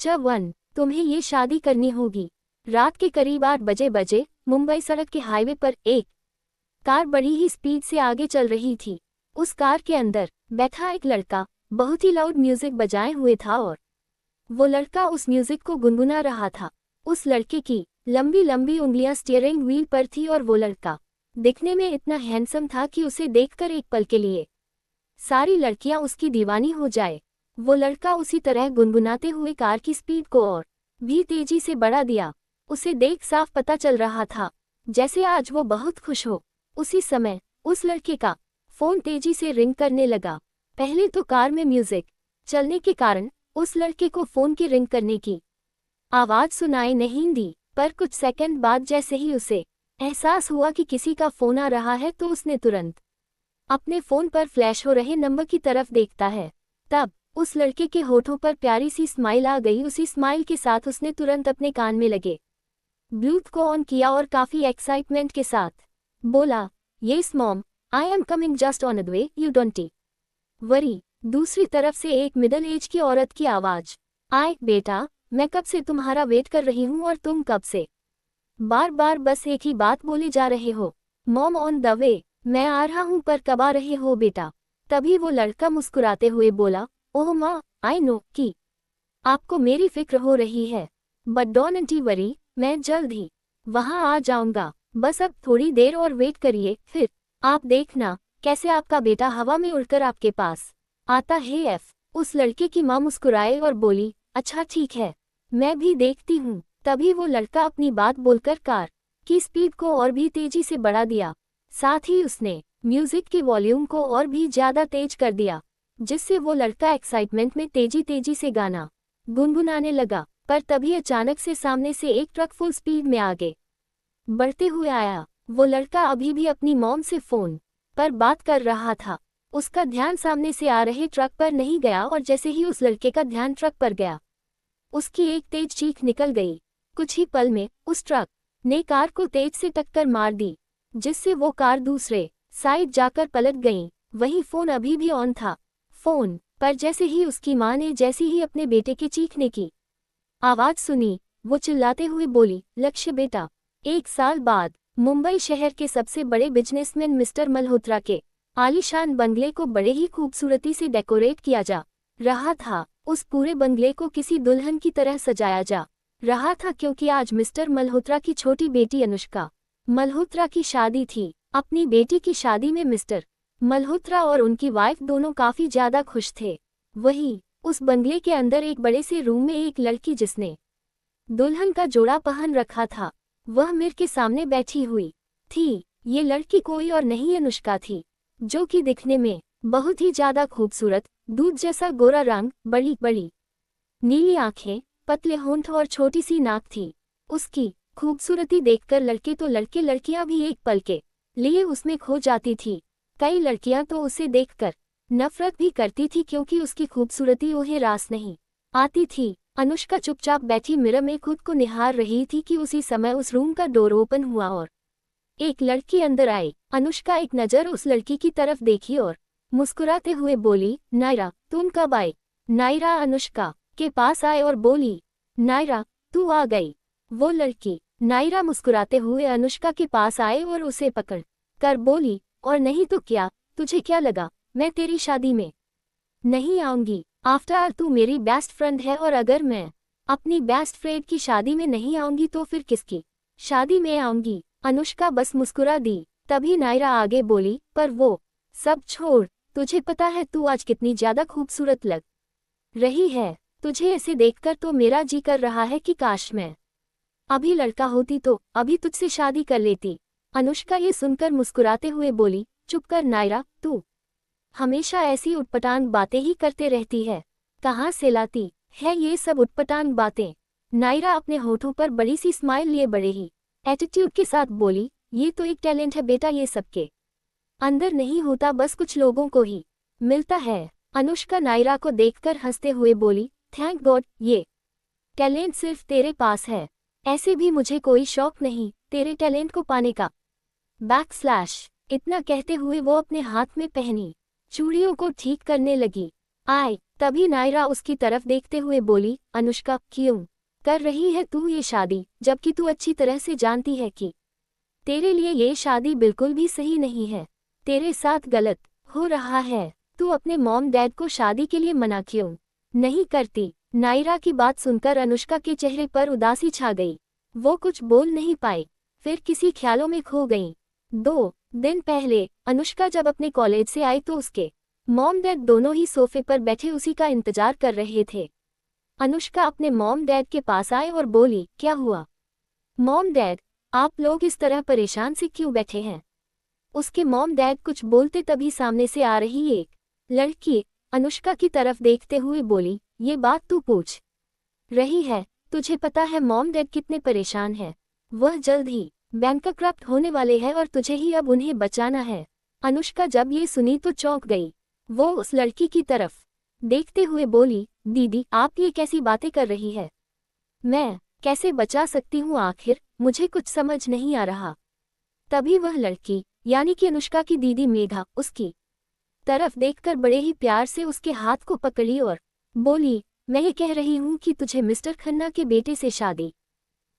च1, तुम्हें ये शादी करनी होगी। रात के करीब 8 बजे मुंबई सड़क के हाईवे पर एक कार बड़ी ही स्पीड से आगे चल रही थी। उस कार के अंदर बैठा एक लड़का बहुत ही लाउड म्यूजिक बजाए हुए था और वो लड़का उस म्यूजिक को गुनगुना रहा था। उस लड़के की लंबी लंबी उंगलियां स्टीयरिंग व्हील पर थी और वो लड़का दिखने में इतना हैंडसम था कि उसे देखकर एक पल के लिए सारी लड़कियां उसकी दीवानी हो जाए। वो लड़का उसी तरह गुनगुनाते हुए कार की स्पीड को और भी तेजी से बढ़ा दिया। उसे देख साफ पता चल रहा था जैसे आज वो बहुत खुश हो। उसी समय उस लड़के का फोन तेजी से रिंग करने लगा। पहले तो कार में म्यूजिक चलने के कारण उस लड़के को फोन के रिंग करने की आवाज सुनाई नहीं दी, पर कुछ सेकंड बाद जैसे ही उसे एहसास हुआ कि किसी का फोन आ रहा है तो उसने तुरंत अपने फोन पर फ्लैश हो रहे नंबर की तरफ देखता है। तब उस लड़के के होठों पर प्यारी सी स्माइल आ गई। उसी स्माइल के साथ उसने तुरंत अपने कान में लगे ब्लूटूथ को ऑन किया और काफी एक्साइटमेंट के साथ बोला, yes mom, I am coming just on the way, you don't worry. दूसरी तरफ से एक मिडिल एज की औरत की आवाज, आए बेटा, मैं कब से तुम्हारा वेट कर रही हूँ और तुम कब से बार बार बस एक ही बात बोले जा रहे हो। मॉम ऑन द वे, मैं आ रहा हूँ पर कब आ रहे हो बेटा। तभी वो लड़का मुस्कुराते हुए बोला, ओह माँ, आई नो कि आपको मेरी फिक्र हो रही है, बट डोंट वरी, मैं जल्द ही वहाँ आ जाऊंगा। बस अब थोड़ी देर और वेट करिए, फिर आप देखना कैसे आपका बेटा हवा में उड़कर आपके पास आता है। उस लड़के की माँ मुस्कुराए और बोली, अच्छा ठीक है, मैं भी देखती हूँ। तभी वो लड़का अपनी बात बोलकर कार की स्पीड को और भी तेजी से बढ़ा दिया। साथ ही उसने म्यूजिक की वॉल्यूम को और भी ज्यादा तेज कर दिया, जिससे वो लड़का एक्साइटमेंट में तेजी तेजी से गाना गुनगुनाने लगा। पर तभी अचानक से सामने से एक ट्रक फुल स्पीड में आगे बढ़ते हुए आया। वो लड़का अभी भी अपनी मॉम से फोन पर बात कर रहा था। उसका ध्यान सामने से आ रहे ट्रक पर नहीं गया और जैसे ही उस लड़के का ध्यान ट्रक पर गया, उसकी एक तेज चीख निकल गई। कुछ ही पल में उस ट्रक ने कार को तेज से टक्कर मार दी, जिससे वो कार दूसरे साइड जाकर पलट गई। वही फोन अभी भी ऑन था। फोन पर जैसे ही उसकी माँ ने जैसे ही अपने बेटे के चीखने की आवाज सुनी, वो चिल्लाते हुए बोली, लक्ष्य बेटा। 1 साल बाद मुंबई शहर के सबसे बड़े बिजनेसमैन मिस्टर मल्होत्रा के आलीशान बंगले को बड़े ही खूबसूरती से डेकोरेट किया जा रहा था। उस पूरे बंगले को किसी दुल्हन की तरह सजाया जा रहा था, क्योंकि आज मिस्टर मल्होत्रा की छोटी बेटी अनुष्का मल्होत्रा की शादी थी। अपनी बेटी की शादी में मिस्टर मल्होत्रा और उनकी वाइफ दोनों काफी ज्यादा खुश थे। वहीं उस बंगले के अंदर एक बड़े से रूम में एक लड़की जिसने दुल्हन का जोड़ा पहन रखा था, वह मिरर के सामने बैठी हुई थी। ये लड़की कोई और नहीं अनुष्का थी, जो कि दिखने में बहुत ही ज्यादा खूबसूरत, दूध जैसा गोरा रंग, बड़ी बड़ी नीली आंखें, पतले होंठ और छोटी सी नाक थी। उसकी खूबसूरती देखकर लड़के तो लड़के लड़कियां भी एक पल के लिए उसमें खो जाती थी। कई लड़कियां तो उसे देखकर नफरत भी करती थी, क्योंकि उसकी खूबसूरती उन्हें रास नहीं आती थी। अनुष्का चुपचाप बैठी मिरर में खुद को निहार रही थी कि उसी समय उस रूम का डोर ओपन हुआ और एक लड़की अंदर आई। अनुष्का एक नज़र उस लड़की की तरफ देखी और मुस्कुराते हुए बोली, नायरा, तुम कब आई। नायरा अनुष्का के पास आए और बोली, नायरा, तू आ गई। वो लड़की नायरा मुस्कुराते हुए अनुष्का के पास आए और उसे पकड़ कर बोली, और नहीं तो क्या, तुझे क्या लगा मैं तेरी शादी में नहीं आऊंगी। आफ्टर ऑल तू मेरी बेस्ट फ्रेंड है, और अगर मैं अपनी बेस्ट फ्रेंड की शादी में नहीं आऊंगी तो फिर किसकी शादी में आऊंगी। अनुष्का बस मुस्कुरा दी। तभी नायरा आगे बोली, पर वो सब छोड़, तुझे पता है तू आज कितनी ज्यादा खूबसूरत लग रही है। तुझे ऐसे देखकर तो मेरा जी कर रहा है कि काश मैं अभी लड़का होती तो अभी तुझसे शादी कर लेती। अनुष्का ये सुनकर मुस्कुराते हुए बोली, चुप कर नायरा, तू हमेशा ऐसी उटपटांग बातें ही करते रहती है, कहाँ से लाती है ये सब उटपटांग बातें। नायरा अपने होठों पर बड़ी सी स्माइल लिए बड़े ही एटीट्यूड के साथ बोली, ये तो एक टैलेंट है बेटा, ये सबके अंदर नहीं होता, बस कुछ लोगों को ही मिलता है। अनुष्का नायरा को देखकर हंसते हुए बोली, थैंक गॉड ये टैलेंट सिर्फ तेरे पास है, ऐसे भी मुझे कोई शौक नहीं तेरे टैलेंट को पाने का। बैकस्लैश। इतना कहते हुए वो अपने हाथ में पहनी चूड़ियों को ठीक करने लगी। आए। तभी नायरा उसकी तरफ देखते हुए बोली, अनुष्का क्यों कर रही है तू ये शादी, जबकि तू अच्छी तरह से जानती है कि तेरे लिए ये शादी बिल्कुल भी सही नहीं है, तेरे साथ गलत हो रहा है। तू अपने मॉम डैड को शादी के लिए मना क्यों नहीं करती? नायरा की बात सुनकर अनुष्का के चेहरे पर उदासी छा गई। वो कुछ बोल नहीं पाई, फिर किसी ख्यालों में खो गई। 2 दिन पहले अनुष्का जब अपने कॉलेज से आई तो उसके मॉम डैड दोनों ही सोफे पर बैठे उसी का इंतजार कर रहे थे। अनुष्का अपने मॉम डैड के पास आए और बोली, क्या हुआ मॉम डैड, आप लोग इस तरह परेशान से क्यों बैठे हैं? उसके मॉम डैड कुछ बोलते तभी सामने से आ रही एक लड़की अनुष्का की तरफ देखते हुए बोली, ये बात तू पूछ रही है? तुझे पता है मॉम डैड कितने परेशान हैं? वह जल्द ही बैंकक्रप्ट होने वाले हैं और तुझे ही अब उन्हें बचाना है। अनुष्का जब ये सुनी तो चौंक गई। वो उस लड़की की तरफ देखते हुए बोली, दीदी आप ये कैसी बातें कर रही है? मैं कैसे बचा सकती हूँ आखिर, मुझे कुछ समझ नहीं आ रहा। तभी वह लड़की यानी कि अनुष्का की दीदी मेघा उसकी तरफ देखकर बड़े ही प्यार से उसके हाथ को पकड़ी और बोली, मैं ये कह रही हूँ कि तुझे मिस्टर खन्ना के बेटे से शादी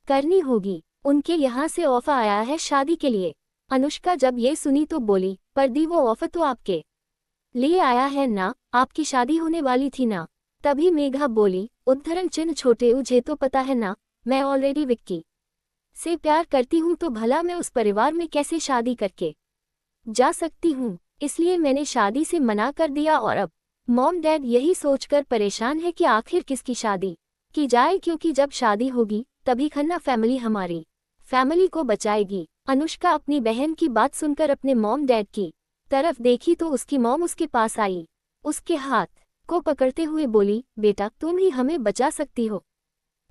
करनी होगी। उनके यहाँ से ऑफर आया है शादी के लिए। अनुष्का जब ये सुनी तो बोली, पर दी वो ऑफर तो आपके लिए आया है ना, आपकी शादी होने वाली थी ना? तभी मेघा बोली, उद्धरण चिन्ह छोटे उझे तो पता है ना, मैं ऑलरेडी विक्की से प्यार करती हूँ तो भला मैं उस परिवार में कैसे शादी करके जा सकती हूँ, इसलिए मैंने शादी से मना कर दिया। और अब मॉम डैड यही सोचकर परेशान है कि आखिर किसकी शादी की जाए, क्योंकि जब शादी होगी तभी खन्ना फैमिली हमारी फैमिली को बचाएगी। अनुष्का अपनी बहन की बात सुनकर अपने मॉम डैड की तरफ देखी तो उसकी मॉम उसके पास आई, उसके हाथ को पकड़ते हुए बोली, बेटा तुम ही हमें बचा सकती हो।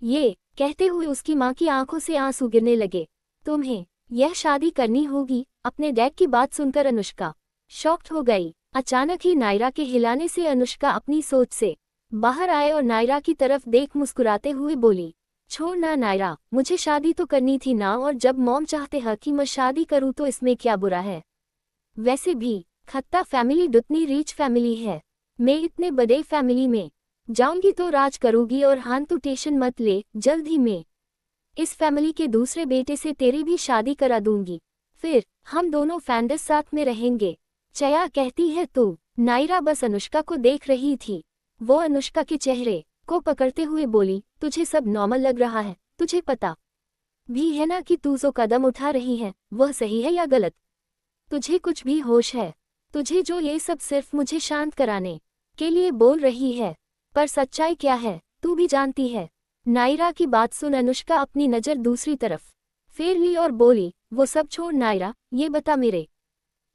ये कहते हुए उसकी माँ की आंखों से आंसू गिरने लगे। तुम्हें यह शादी करनी होगी। अपने डैड की बात सुनकर अनुष्का शॉक्ड हो गई। अचानक ही नायरा के हिलाने से अनुष्का अपनी सोच से बाहर आए और नायरा की तरफ देख मुस्कुराते हुए बोली, छोड़ ना नायरा, मुझे शादी तो करनी थी ना, और जब मॉम चाहते हैं कि मैं शादी करूँ तो इसमें क्या बुरा है? वैसे भी खत्ता फैमिली दुतनी रीच फैमिली है, मैं इतने बड़े फैमिली में जाऊंगी तो राज करूंगी। और हाँ तू टेंशन मत ले, जल्द ही मैं इस फैमिली के दूसरे बेटे से तेरी भी शादी करा दूंगी, फिर हम दोनों फैंडस साथ में रहेंगे। चया कहती है तू? नायरा बस अनुष्का को देख रही थी। वो अनुष्का के चेहरे को पकड़ते हुए बोली, तुझे सब नॉर्मल लग रहा है, तुझे पता भी है ना कि तू जो कदम उठा रही है वह सही है या गलत? तुझे कुछ भी होश है? तुझे जो ये सब सिर्फ मुझे शांत कराने के लिए बोल रही है, पर सच्चाई क्या है तू भी जानती है। नायरा की बात सुन अनुष्का अपनी नज़र दूसरी तरफ फेर ली और बोली, वो सब छोड़ नायरा, ये बता मेरे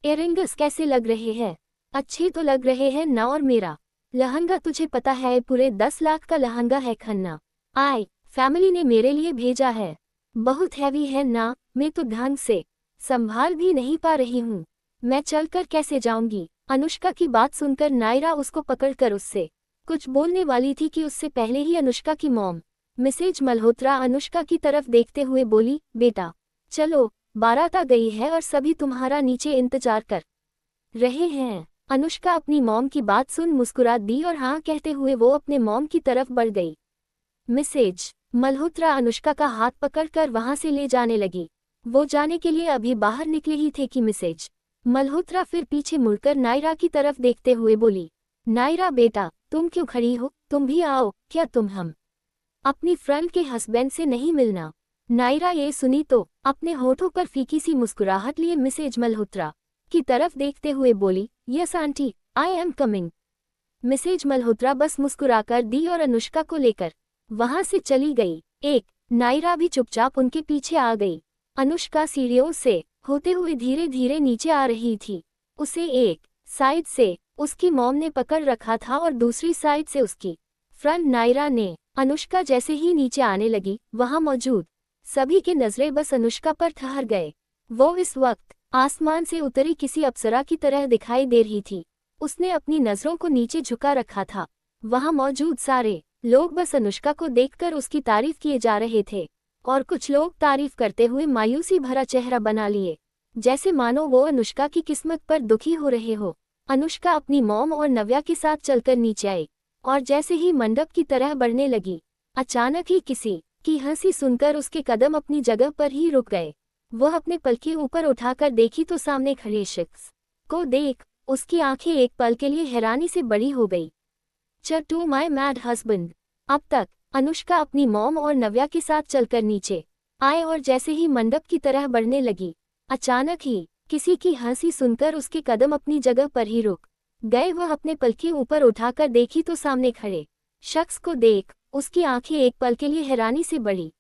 इयररिंग्स कैसे लग रहे हैं? अच्छे तो लग रहे हैं ना, और मेरा लहंगा तुझे पता है पूरे 10 लाख का लहंगा है, खन्ना आए फैमिली ने मेरे लिए भेजा है, बहुत हैवी है ना, मैं तो ढंग से संभाल भी नहीं पा रही हूँ, मैं चलकर कैसे जाऊंगी? अनुष्का की बात सुनकर नायरा उसको पकड़कर उससे कुछ बोलने वाली थी कि उससे पहले ही अनुष्का की मॉम मिसेज मल्होत्रा अनुष्का की तरफ देखते हुए बोली, बेटा चलो बारात आ गई है और सभी तुम्हारा नीचे इंतजार कर रहे हैं। अनुष्का अपनी मॉम की बात सुन मुस्कुरा दी और हाँ कहते हुए वो अपने मॉम की तरफ बढ़ गई। मिसेज मल्होत्रा अनुष्का का हाथ पकड़कर वहां से ले जाने लगी। वो जाने के लिए अभी बाहर निकले ही थे कि मिसेज मल्होत्रा फिर पीछे मुड़कर नायरा की तरफ देखते हुए बोली, नायरा बेटा तुम क्यों खड़ी हो, तुम भी आओ, क्या तुम हम अपनी फ्रेंड के हस्बैंड से नहीं मिलना? नायरा ये सुनी तो अपने होठों पर फीकी सी मुस्कुराहट लिए मिसेज मल्होत्रा की तरफ देखते हुए बोली, yes aunty I am coming. Mrs Malhotra बस मुस्कुराकर दी और अनुष्का को लेकर वहां से चली गई। एक नायरा भी चुपचाप उनके पीछे आ गई। अनुष्का सीढ़ियों से होते हुए धीरे धीरे नीचे आ रही थी। उसे एक साइड से उसकी मॉम ने पकड़ रखा था और दूसरी साइड से उसकी फ्रेंड नायरा ने। अनुष्का जैसे ही नीचे आने लगी वहां मौजूद सभी के नजरें बस अनुष्का पर ठहर गए। वो इस वक्त आसमान से उतरी किसी अप्सरा की तरह दिखाई दे रही थी। उसने अपनी नजरों को नीचे झुका रखा था। वहां मौजूद सारे लोग बस अनुष्का को देखकर उसकी तारीफ किए जा रहे थे और कुछ लोग तारीफ करते हुए मायूसी भरा चेहरा बना लिए, जैसे मानो वो अनुष्का की किस्मत पर दुखी हो रहे हो। अनुष्का अपनी मॉम और नव्या के साथ चलकर नीचे आई और जैसे ही मंडप की तरह बढ़ने लगी, अचानक ही किसी की हंसी सुनकर उसके कदम अपनी जगह पर ही रुक गए। वह अपने पलके ऊपर उठाकर देखी तो सामने खड़े शख्स को देख उसकी आंखें एक पल के लिए हैरानी से बड़ी हो गई। चर टू माई मैड हस्बैंड। अब तक अनुष्का अपनी मॉम और नव्या के साथ चलकर नीचे आए और जैसे ही मंडप की तरह बढ़ने लगी, अचानक ही किसी की हंसी सुनकर उसके कदम अपनी जगह पर ही रुक गए। वह अपने पलके ऊपर उठाकर देखी तो सामने खड़े शख्स को देख उसकी आंखें एक पल के लिए हैरानी से बड़ी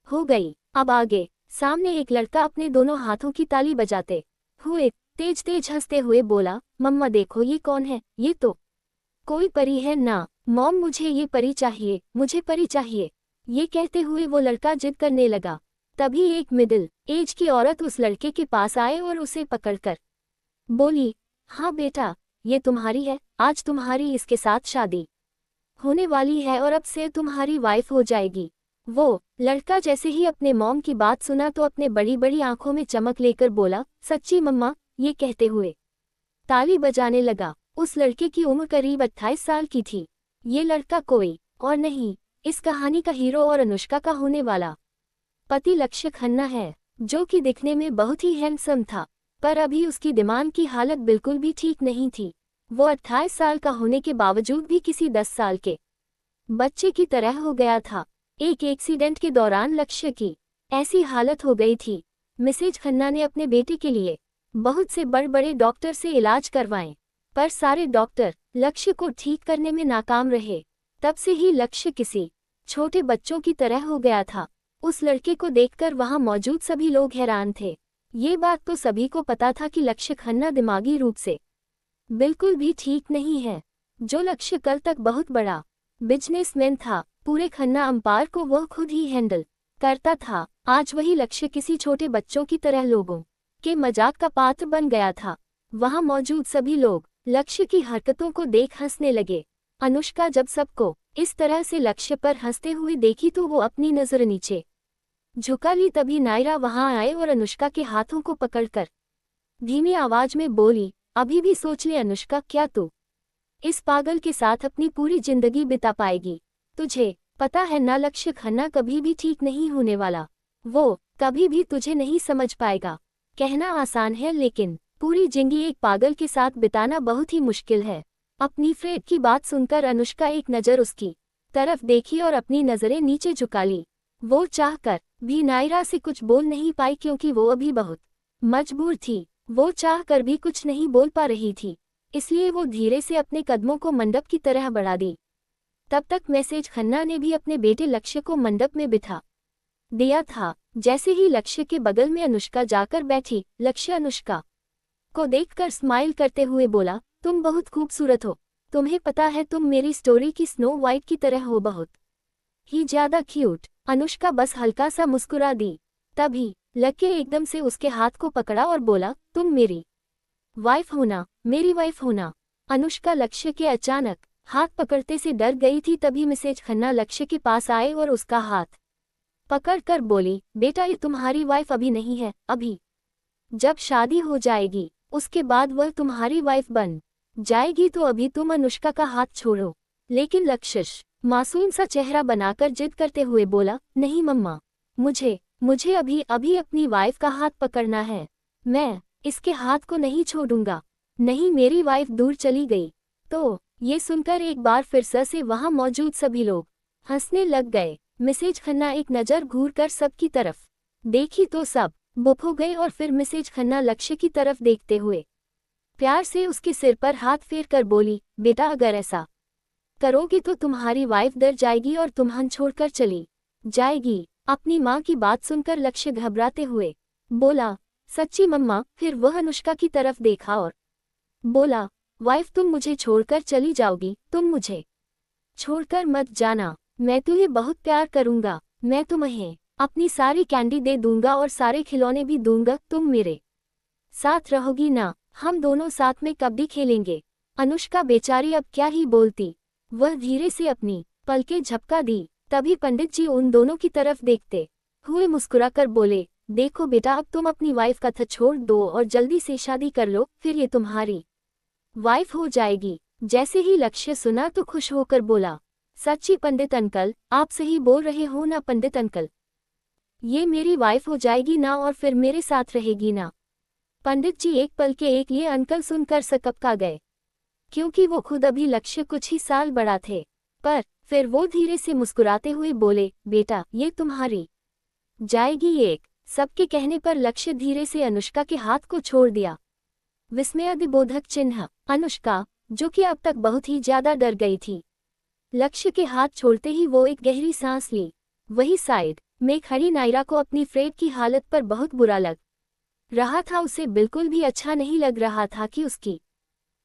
हो गई। अब आगे सामने एक लड़का अपने दोनों हाथों की ताली बजाते हुए तेज तेज हंसते हुए बोला, मम्मा देखो ये कौन है, ये तो कोई परी है ना मॉम, मुझे ये परी चाहिए, मुझे परी चाहिए। ये कहते हुए वो लड़का जिद करने लगा। तभी एक मिडिल एज की औरत उस लड़के के पास आए और उसे पकड़कर बोली, हाँ बेटा ये तुम्हारी है, आज तुम्हारी इसके साथ शादी होने वाली है और अब से तुम्हारी वाइफ हो जाएगी। वो लड़का जैसे ही अपने मॉम की बात सुना तो अपने बड़ी बड़ी आंखों में चमक लेकर बोला, सच्ची मम्मा, ये कहते हुए ताली बजाने लगा। उस लड़के की उम्र करीब 28 साल की थी। ये लड़का कोई और नहीं, इस कहानी का हीरो और अनुष्का का होने वाला पति लक्ष्य खन्ना है, जो कि दिखने में बहुत ही हैंडसम था, पर अभी उसकी दिमाग की हालत बिल्कुल भी ठीक नहीं थी। वो 28 साल का होने के बावजूद भी किसी 10 साल के बच्चे की तरह हो गया था। एक एक्सीडेंट के दौरान लक्ष्य की ऐसी हालत हो गई थी, मिसेज खन्ना ने अपने बेटे के लिए बहुत से बड़े बड़े डॉक्टर से इलाज करवाए, पर सारे डॉक्टर लक्ष्य को ठीक करने में नाकाम रहे। तब से ही लक्ष्य किसी छोटे बच्चों की तरह हो गया था। उस लड़के को देखकर वहां मौजूद सभी लोग हैरान थे। ये बात तो सभी को पता था कि लक्ष्य खन्ना दिमागी रूप से बिल्कुल भी ठीक नहीं है। जो लक्ष्य कल तक बहुत बड़ा बिजनेसमैन था, पूरे खन्ना अंपायर को वह खुद ही हैंडल करता था, आज वही लक्ष्य किसी छोटे बच्चों की तरह लोगों के मजाक का पात्र बन गया था। वहां मौजूद सभी लोग लक्ष्य की हरकतों को देख हंसने लगे। अनुष्का जब सबको इस तरह से लक्ष्य पर हंसते हुए देखी तो वो अपनी नजर नीचे झुका ली। तभी नायरा वहां आए और अनुष्का के हाथों को पकड़कर धीमी आवाज में बोली, अभी भी सोच ले अनुष्का, क्या तू इस पागल के साथ अपनी पूरी जिंदगी बिता पाएगी? तुझे पता है ना लक्ष्य खन्ना कभी भी ठीक नहीं होने वाला, वो कभी भी तुझे नहीं समझ पाएगा। कहना आसान है लेकिन पूरी जिंदगी एक पागल के साथ बिताना बहुत ही मुश्किल है। अपनी फ्रेंड की बात सुनकर अनुष्का एक नज़र उसकी तरफ देखी और अपनी नज़रें नीचे झुका ली। वो चाहकर भी नायरा से कुछ बोल नहीं पाई क्योंकि वो अभी बहुत मजबूर थी। वो चाहकर भी कुछ नहीं बोल पा रही थी, इसलिए वो धीरे से अपने कदमों को मंडप की तरह बढ़ा दी। तब तक मिसेज खन्ना ने भी अपने बेटे लक्ष्य को मंडप में बिठा दिया था। जैसे ही लक्ष्य के बगल में अनुष्का जाकर बैठी, लक्ष्य अनुष्का को देखकर स्माइल करते हुए बोला, तुम बहुत खूबसूरत हो। तुम्हें पता है तुम मेरी स्टोरी की स्नो वाइट की तरह हो, बहुत ही ज्यादा क्यूट। अनुष्का बस हल्का सा मुस्कुरा दी। तभी लक्ष्य एकदम से उसके हाथ को पकड़ा और बोला, तुम मेरी वाइफ होना, मेरी वाइफ होना। अनुष्का लक्ष्य के अचानक हाथ पकड़ते से डर गई थी। तभी मिसेज खन्ना लक्ष्य के पास आए और उसका हाथ पकड़कर बोली, बेटा ये तुम्हारी वाइफ अभी नहीं है, अभी जब शादी हो जाएगी उसके बाद वह तुम्हारी वाइफ बन जाएगी। तो अभी तुम अनुष्का का हाथ छोड़ो। लेकिन लक्ष्य मासूम सा चेहरा बनाकर जिद करते हुए बोला, नहीं मम्मा, मुझे अभी अपनी वाइफ का हाथ पकड़ना है, मैं इसके हाथ को नहीं छोड़ूंगा। नहीं, मेरी वाइफ दूर चली गई। तो ये सुनकर एक बार फिर से वहां मौजूद सभी लोग हंसने लग गए। मिसेज खन्ना एक नज़र घूरकर सबकी तरफ देखी तो सब बुप हो गए और फिर मिसेज खन्ना लक्ष्य की तरफ देखते हुए प्यार से उसके सिर पर हाथ फेर कर बोली, बेटा अगर ऐसा करोगी तो तुम्हारी वाइफ डर जाएगी और तुम्हें छोड़कर चली जाएगी। अपनी माँ की बात सुनकर लक्ष्य घबराते हुए बोला, सच्ची मम्मा? फिर वह अनुष्का की तरफ देखा और बोला, वाइफ तुम मुझे छोड़कर चली जाओगी? तुम मुझे छोड़कर मत जाना, मैं तुम्हें बहुत प्यार करूंगा। मैं तुम्हें अपनी सारी कैंडी दे दूंगा और सारे खिलौने भी दूंगा। तुम मेरे साथ रहोगी ना? हम दोनों साथ में कबड्डी खेलेंगे। अनुष्का बेचारी अब क्या ही बोलती। वह धीरे से अपनी पलकें झपका दी। तभी पंडित जी उन दोनों की तरफ देखते हुए मुस्कुराकर बोले, देखो बेटा, अब तुम अपनी वाइफ का था छोड़ दो और जल्दी से शादी कर लो, फिर ये तुम्हारी वाइफ हो जाएगी। जैसे ही लक्ष्य सुना तो खुश होकर बोला, सच्ची पंडित अंकल, आप सही बोल रहे हो ना पंडित अंकल, ये मेरी वाइफ हो जाएगी ना और फिर मेरे साथ रहेगी ना। पंडित जी एक पल के एक लिए अंकल सुनकर सकपका गए, क्योंकि वो खुद अभी लक्ष्य कुछ ही साल बड़ा थे। पर फिर वो धीरे से मुस्कुराते हुए बोले, बेटा ये तुम्हारी जाएगी एक। सबके कहने पर लक्ष्य धीरे से अनुष्का के हाथ को छोड़ दिया। विस्मयादिबोधक चिन्ह। अनुष्का, जो कि अब तक बहुत ही ज्यादा डर गई थी, लक्ष्य के हाथ छोड़ते ही वो एक गहरी सांस ली। वही साइड में खड़ी नायरा को अपनी फ्रेड की हालत पर बहुत बुरा लग रहा था। उसे बिल्कुल भी अच्छा नहीं लग रहा था कि उसकी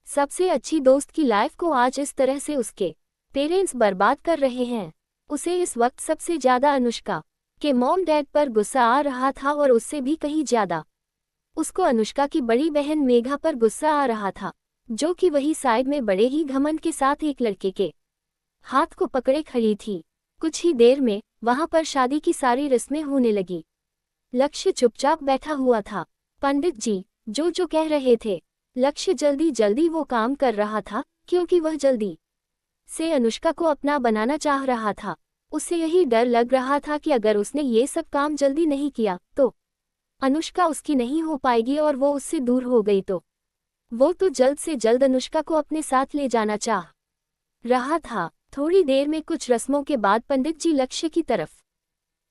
सबसे अच्छी दोस्त की लाइफ को आज इस तरह से उसके पेरेंट्स बर्बाद कर रहे हैं। उसे इस वक्त सबसे ज्यादा अनुष्का के मॉम डैड पर गुस्सा आ रहा था और उससे भी कहीं ज्यादा उसको अनुष्का की बड़ी बहन मेघा पर गुस्सा आ रहा था, जो कि वही साइड में बड़े ही घमंड के साथ एक लड़के के हाथ को पकड़े खड़ी थी। कुछ ही देर में वहां पर शादी की सारी रस्में होने लगी। लक्ष्य चुपचाप बैठा हुआ था। पंडित जी जो कह रहे थे, लक्ष्य जल्दी जल्दी वो काम कर रहा था, क्योंकि वह जल्दी से अनुष्का को अपना बनाना चाह रहा था। उसे यही डर लग रहा था कि अगर उसने ये सब काम जल्दी नहीं किया तो अनुष्का उसकी नहीं हो पाएगी, और वो उससे दूर हो गई तो वो तो जल्द से जल्द अनुष्का को अपने साथ ले जाना चाह रहा था। थोड़ी देर में कुछ रस्मों के बाद पंडित जी लक्ष्य की तरफ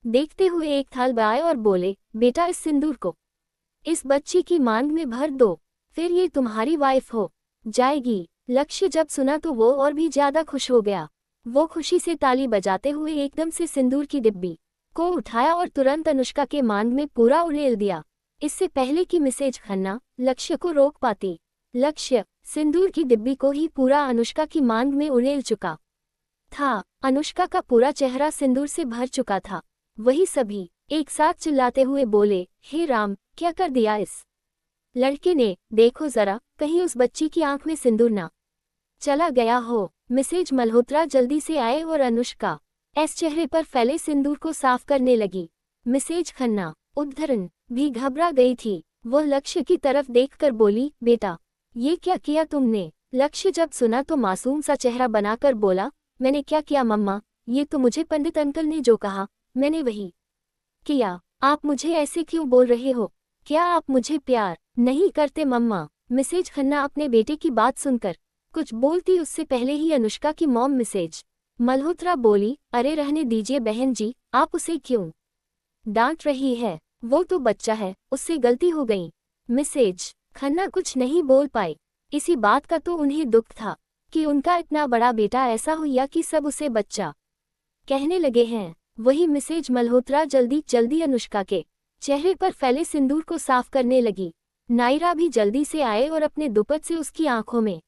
देखते हुए एक थाल बाए और बोले, बेटा इस सिंदूर को इस बच्ची की मांग में भर दो, फिर ये तुम्हारी वाइफ हो जाएगी। लक्ष्य जब सुना तो वो और भी ज्यादा खुश हो गया। वो खुशी से ताली बजाते हुए एकदम से सिंदूर की डिब्बी को उठाया और तुरंत अनुष्का के मांग में पूरा उड़ेल दिया, इससे पहले कि मिसेज खन्ना लक्ष्य को रोक पाती। लक्ष्य सिंदूर की डिब्बी को ही पूरा अनुष्का की मांग में उड़ेल चुका था। अनुष्का का पूरा चेहरा सिंदूर से भर चुका था। वही सभी एक साथ चिल्लाते हुए बोले, हे राम, क्या कर दिया इस लड़के ने, देखो जरा कहीं उस बच्ची की आंख में सिंदूर ना चला गया हो। मिसेज मल्होत्रा जल्दी से आए और अनुष्का ऐस चेहरे पर फैले सिंदूर को साफ करने लगी। मिसेज खन्ना उद्धरण भी घबरा गई थी। वह लक्ष्य की तरफ देखकर बोली, बेटा ये क्या किया तुमने? लक्ष्य जब सुना तो मासूम सा चेहरा बनाकर बोला, मैंने क्या किया मम्मा, ये तो मुझे पंडित अंकल ने जो कहा मैंने वही किया। आप मुझे ऐसे क्यों बोल रहे हो? क्या आप मुझे प्यार नहीं करते मम्मा? मिसेज खन्ना अपने बेटे की बात सुनकर कुछ बोलती उससे पहले ही अनुष्का की मॉम मिसेज मल्होत्रा बोली, अरे रहने दीजिए बहन जी, आप उसे क्यों डांट रही है? वो तो बच्चा है, उससे गलती हो गई। मिसेज खन्ना कुछ नहीं बोल पाई। इसी बात का तो उन्हें दुख था कि उनका इतना बड़ा बेटा ऐसा हुआ कि सब उसे बच्चा कहने लगे हैं। वही मिसेज मल्होत्रा जल्दी जल्दी अनुष्का के चेहरे पर फैले सिंदूर को साफ करने लगी। नायरा भी जल्दी से आए और अपने दुपट्टे से उसकी आंखों में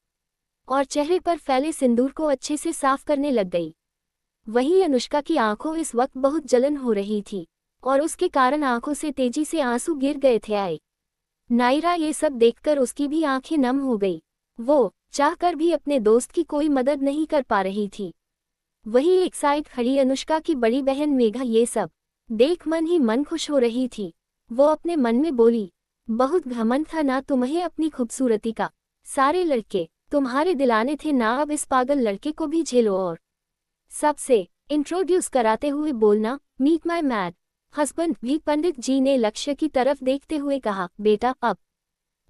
और चेहरे पर फैले सिंदूर को अच्छे से साफ करने लग गई। वहीं अनुष्का की आंखों इस वक्त बहुत जलन हो रही थी और उसके कारण आंखों से तेजी से आंसू गिर गए थे। नायरा ये सब देखकर उसकी भी आंखें नम हो गई। वो चाहकर भी अपने दोस्त की कोई मदद नहीं कर पा रही थी। वहीं एक साइड खड़ी अनुष्का की बड़ी बहन मेघा ये सब देख मन ही मन खुश हो रही थी। वो अपने मन में बोली, बहुत घमंड था ना तुम्हें अपनी खूबसूरती का, सारे लड़के तुम्हारे दिलाने थे ना, अब इस पागल लड़के को भी झेलो और सबसे इंट्रोड्यूस कराते हुए बोलना, मीट माय मैड हस्बैंड भी। पंडित जी ने लक्ष्य की तरफ देखते हुए कहा, बेटा अब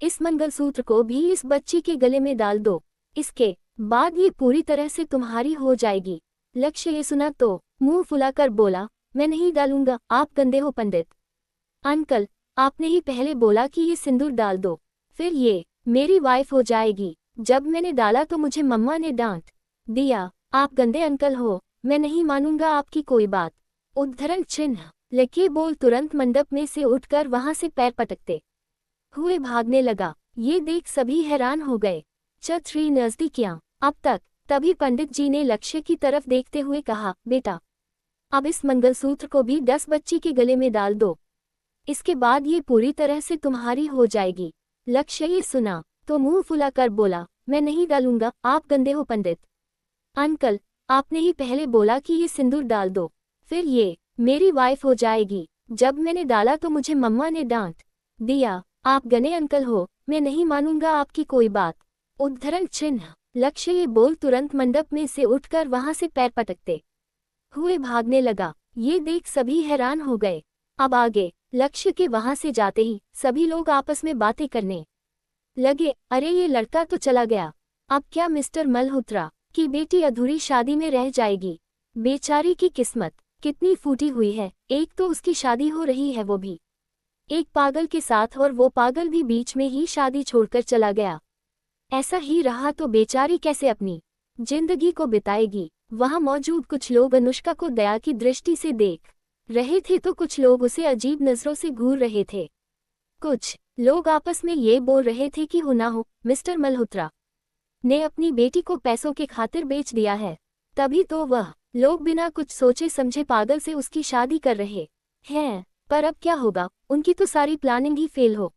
इस मंगलसूत्र को भी इस बच्ची के गले में डाल दो, इसके बाद ये पूरी तरह से तुम्हारी हो जाएगी। लक्ष्य ये सुना तो मुंह फुलाकर बोला, मैं नहीं डालूंगा, आप गंदे हो पंडित अंकल, आपने ही पहले बोला कि ये सिंदूर डाल दो, फिर ये मेरी वाइफ हो जाएगी। जब मैंने डाला तो मुझे मम्मा ने डांट दिया। आप गंदे अंकल हो, मैं नहीं मानूंगा आपकी कोई बात। उद्धरण चिन्ह। लकी बोल तुरंत मंडप में से उठकर वहां से पैर पटकते हुए भागने लगा। ये देख सभी हैरान हो गए। छतरी नजदीकियां अब तक। तभी पंडित जी ने लक्ष्य की तरफ देखते हुए कहा, बेटा अब इस मंगलसूत्र को भी 10 बच्ची के गले में डाल दो, इसके बाद ये पूरी तरह से तुम्हारी हो जाएगी। लक्ष्य ये सुना तो मुंह फुलाकर बोला, मैं नहीं डालूंगा, आप गंदे हो पंडित अंकल, आपने ही पहले बोला कि ये सिंदूर डाल दो, फिर ये मेरी वाइफ हो जाएगी। जब मैंने डाला तो मुझे मम्मा ने डांट दिया। आप गने अंकल हो, मैं नहीं मानूंगा आपकी कोई बात। उद्धरण चिन्ह। लक्ष्य ये बोल तुरंत मंडप में से उठकर वहां से पैर पटकते हुए भागने लगा। ये देख सभी हैरान हो गए। अब आगे लक्ष्य के वहां से जाते ही सभी लोग आपस में बातें करने लगे, अरे ये लड़का तो चला गया, अब क्या मिस्टर मल्होत्रा की बेटी अधूरी शादी में रह जाएगी। बेचारी की किस्मत कितनी फूटी हुई है, एक तो उसकी शादी हो रही है वो भी एक पागल के साथ, और वो पागल भी बीच में ही शादी छोड़कर चला गया। ऐसा ही रहा तो बेचारी कैसे अपनी जिंदगी को बिताएगी। वहां मौजूद कुछ लोग अनुष्का को दया की दृष्टि से देख रहे थे तो कुछ लोग उसे अजीब नजरों से घूर रहे थे। कुछ लोग आपस में ये बोल रहे थे कि हो ना हो मिस्टर मल्होत्रा ने अपनी बेटी को पैसों के खातिर बेच दिया है, तभी तो वह लोग बिना कुछ सोचे समझे पागल से उसकी शादी कर रहे हैं। पर अब क्या होगा, उनकी तो सारी प्लानिंग ही फेल हो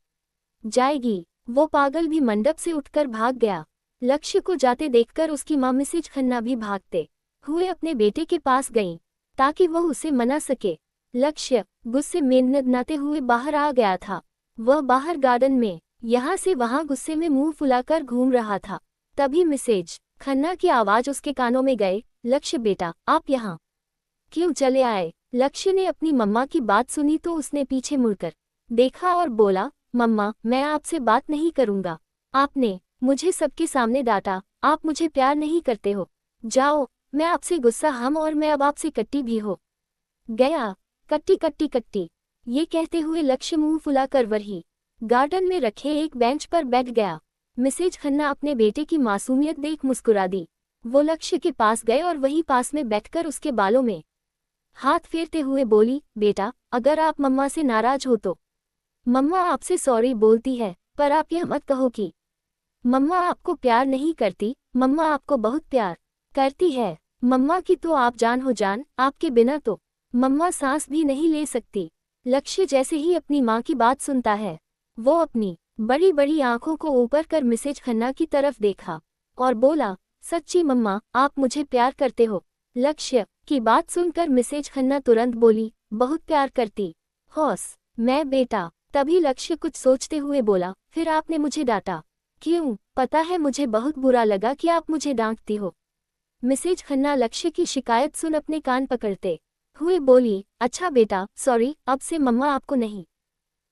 जाएगी। वो पागल भी मंडप से उठकर भाग गया। लक्ष्य को जाते देखकर उसकी मां मिसेज खन्ना भी भागते हुए अपने बेटे के पास गईं ताकि वह उसे मना सके। लक्ष्य गुस्से में नदनाते हुए बाहर आ गया था। वह बाहर गार्डन में यहाँ से वहां गुस्से में मुंह फुलाकर घूम रहा था। तभी मिसेज खन्ना की आवाज उसके कानों में गए, लक्ष्य बेटा आप यहाँ क्यों चले आए। लक्ष्य ने अपनी मम्मा की बात सुनी तो उसने पीछे मुड़कर देखा और बोला, मम्मा मैं आपसे बात नहीं करूंगा, आपने मुझे सबके सामने डांटा, आप मुझे प्यार नहीं करते हो, जाओ मैं आपसे गुस्सा हम और मैं अब आपसे कट्टी भी हो गया। कट्टी कट्टी कट्टी, ये कहते हुए लक्ष्य मुंह फुलाकर वही गार्डन में रखे एक बेंच पर बैठ गया। मिसेज खन्ना अपने बेटे की मासूमियत देख मुस्कुरा दी। वो लक्ष्य के पास गए और वहीं पास में बैठकर उसके बालों में हाथ फेरते हुए बोली, बेटा अगर आप मम्मा से नाराज हो तो मम्मा आपसे सॉरी बोलती है, पर आप यह मत कहो कि मम्मा आपको प्यार नहीं करती, मम्मा आपको बहुत प्यार करती है। मम्मा की तो आप जान हो जान, आपके बिना तो मम्मा सांस भी नहीं ले सकती। लक्ष्य जैसे ही अपनी माँ की बात सुनता है वो अपनी बड़ी बड़ी आंखों को ऊपर कर मिसेज खन्ना की तरफ देखा और बोला, सच्ची मम्मा आप मुझे प्यार करते हो। लक्ष्य की बात सुनकर मिसेज खन्ना तुरंत बोली, बहुत प्यार करती हौस मैं बेटा। तभी लक्ष्य कुछ सोचते हुए बोला, फिर आपने मुझे डांटा क्यों, पता है मुझे बहुत बुरा लगा कि आप मुझे डांटती हो। मिसेज खन्ना लक्ष्य की शिकायत सुन अपने कान पकड़ते हुए बोली, अच्छा बेटा सॉरी, अब से मम्मा आपको नहीं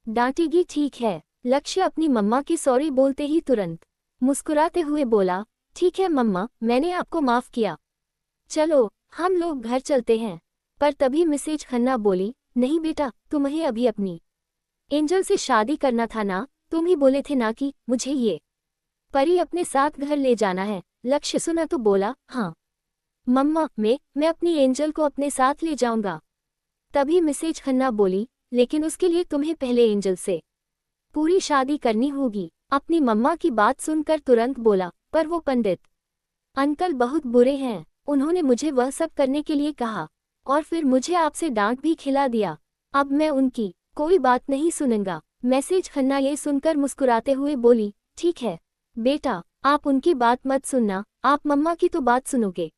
डांटेगी ठीक है। लक्ष्य अपनी मम्मा की सॉरी बोलते ही तुरंत मुस्कुराते हुए बोला, ठीक है मम्मा मैंने आपको माफ किया, चलो हम लोग घर चलते हैं। पर तभी मिसेज खन्ना बोली, नहीं बेटा तुम्हें अभी अपनी एंजल से शादी करना था ना, तुम ही बोले थे ना कि मुझे ये परी अपने साथ घर ले जाना है। लक्ष्य सुना तो बोला, हाँ मम्मा मैं अपनी एंजल को अपने साथ ले जाऊंगा। तभी मिसेज खन्ना बोली, लेकिन उसके लिए तुम्हें पहले एंजल से पूरी शादी करनी होगी। अपनी मम्मा की बात सुनकर तुरंत बोला, पर वो पंडित अंकल बहुत बुरे हैं, उन्होंने मुझे वह सब करने के लिए कहा और फिर मुझे आपसे डांट भी खिला दिया, अब मैं उनकी कोई बात नहीं सुनूंगा। मिसेज खन्ना ये सुनकर मुस्कुराते हुए बोली, ठीक है बेटा आप उनकी बात मत सुनना, आप मम्मा की तो बात सुनोगे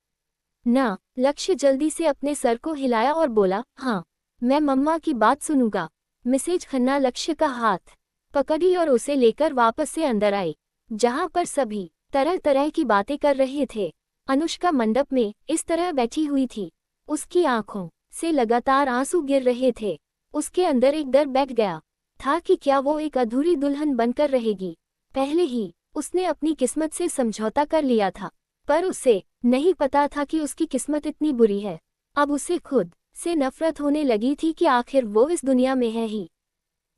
ना। लक्ष्य जल्दी से अपने सर को हिलाया और बोला, हाँ मैं मम्मा की बात सुनूंगा। मिसेज खन्ना लक्ष्य का हाथ पकड़ी और उसे लेकर वापस से अंदर आई, जहां पर सभी तरह तरह की बातें कर रहे थे। अनुष्का मंडप में इस तरह बैठी हुई थी, उसकी आंखों से लगातार आंसू गिर रहे थे। उसके अंदर एक डर बैठ गया था कि क्या वो एक अधूरी दुल्हन बनकर रहेगी। पहले ही उसने अपनी किस्मत से समझौता कर लिया था, पर उसे नहीं पता था कि उसकी किस्मत इतनी बुरी है। अब उसे खुद से नफरत होने लगी थी कि आखिर वो इस दुनिया में है ही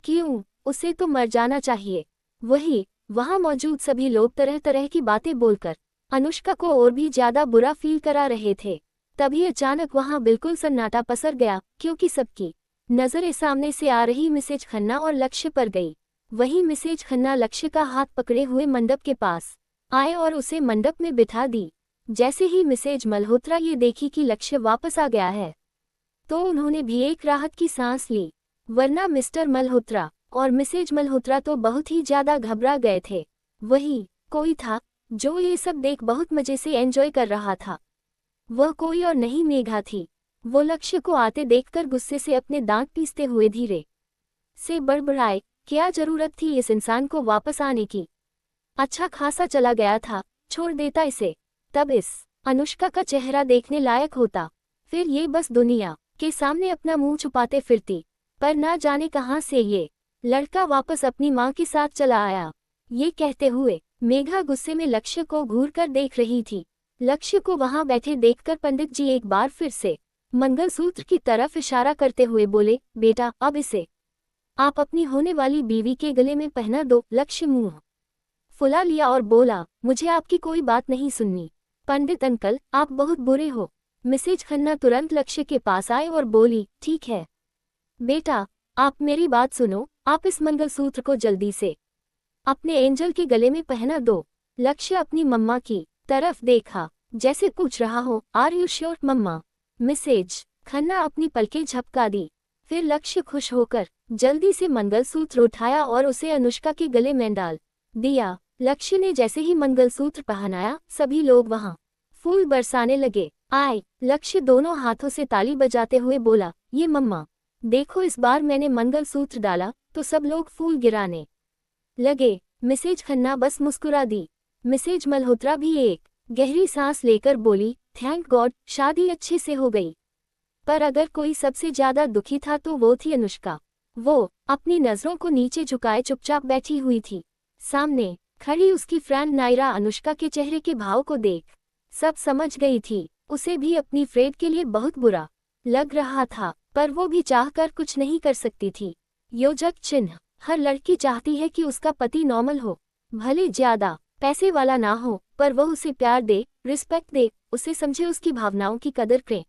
क्यों, उसे तो मर जाना चाहिए। वहां मौजूद सभी लोग तरह तरह की बातें बोलकर अनुष्का को और भी ज्यादा बुरा फील करा रहे थे। तभी अचानक वहां बिल्कुल सन्नाटा पसर गया, क्योंकि सबकी नजरें सामने से आ रही मिसेज खन्ना और लक्ष्य पर गई। वहीं मिसेज खन्ना लक्ष्य का हाथ पकड़े हुए मंडप के पास आए और उसे मंडप में बिठा दी। जैसे ही मिसेज मल्होत्रा ये देखी कि लक्ष्य वापस आ गया है तो उन्होंने भी एक राहत की सांस ली, वरना मिस्टर मल्होत्रा और मिसेज मल्होत्रा तो बहुत ही ज्यादा घबरा गए थे। वही कोई था जो ये सब देख बहुत मजे से एंजॉय कर रहा था। वह कोई और नहीं मेघा थी। वो लक्ष्य को आते देखकर गुस्से से अपने दांत पीसते हुए धीरे से बड़बड़ाए, क्या जरूरत थी इस इंसान को वापस आने की। अच्छा खासा चला गया था, छोड़ देता इसे, तब इस अनुष्का का चेहरा देखने लायक होता। फिर ये बस दुनिया के सामने अपना मुंह छुपाते फिरती। पर ना जाने कहां से ये लड़का वापस अपनी मां के साथ चला आया। ये कहते हुए मेघा गुस्से में लक्ष्य को घूर कर देख रही थी। लक्ष्य को वहां बैठे देखकर पंडित जी एक बार फिर से मंगलसूत्र की तरफ इशारा करते हुए बोले, बेटा अब इसे आप अपनी होने वाली बीवी के गले में पहना दो। लक्ष्य मुंह फुला लिया और बोला, मुझे आपकी कोई बात नहीं सुननी। पंडित अंकल, आप बहुत बुरे हो। मिसेज खन्ना तुरंत लक्ष्य के पास आए और बोली, ठीक है बेटा, आप मेरी बात सुनो, आप इस मंगलसूत्र को जल्दी से अपने एंजल के गले में पहना दो। लक्ष्य अपनी मम्मा की तरफ देखा, जैसे पूछ रहा हो, are you sure mama? Mrs Khanna अपनी पलकें झपका दी। फिर लक्ष्य खुश होकर जल्दी से मंगलसूत्र उठाया और उसे अनुष्का के गले में डाल दिया। लक्ष्य ने जैसे ही मंगलसूत्र पहनाया, सभी लोग वहां फूल बरसाने लगे। आए लक्ष्य दोनों हाथों से ताली बजाते हुए बोला, ये मम्मा देखो, इस बार मैंने मंगलसूत्र डाला तो सब लोग फूल गिराने लगे। मिसेज खन्ना बस मुस्कुरा दी। मिसेज मल्होत्रा भी एक गहरी सांस लेकर बोली, थैंक गॉड, शादी अच्छे से हो गई। पर अगर कोई सबसे ज्यादा दुखी था तो वो थी अनुष्का। वो अपनी नजरों को नीचे झुकाए चुपचाप बैठी हुई थी। सामने खड़ी उसकी फ्रेंड नायरा अनुष्का के चेहरे के भाव को देख सब समझ गई थी। उसे भी अपनी फ्रेंड के लिए बहुत बुरा लग रहा था, पर वो भी चाहकर कुछ नहीं कर सकती थी। योजक चिन्ह, हर लड़की चाहती है कि उसका पति नॉर्मल हो, भले ज्यादा पैसे वाला ना हो, पर वह उसे प्यार दे, रिस्पेक्ट दे, उसे समझे, उसकी भावनाओं की कदर करे।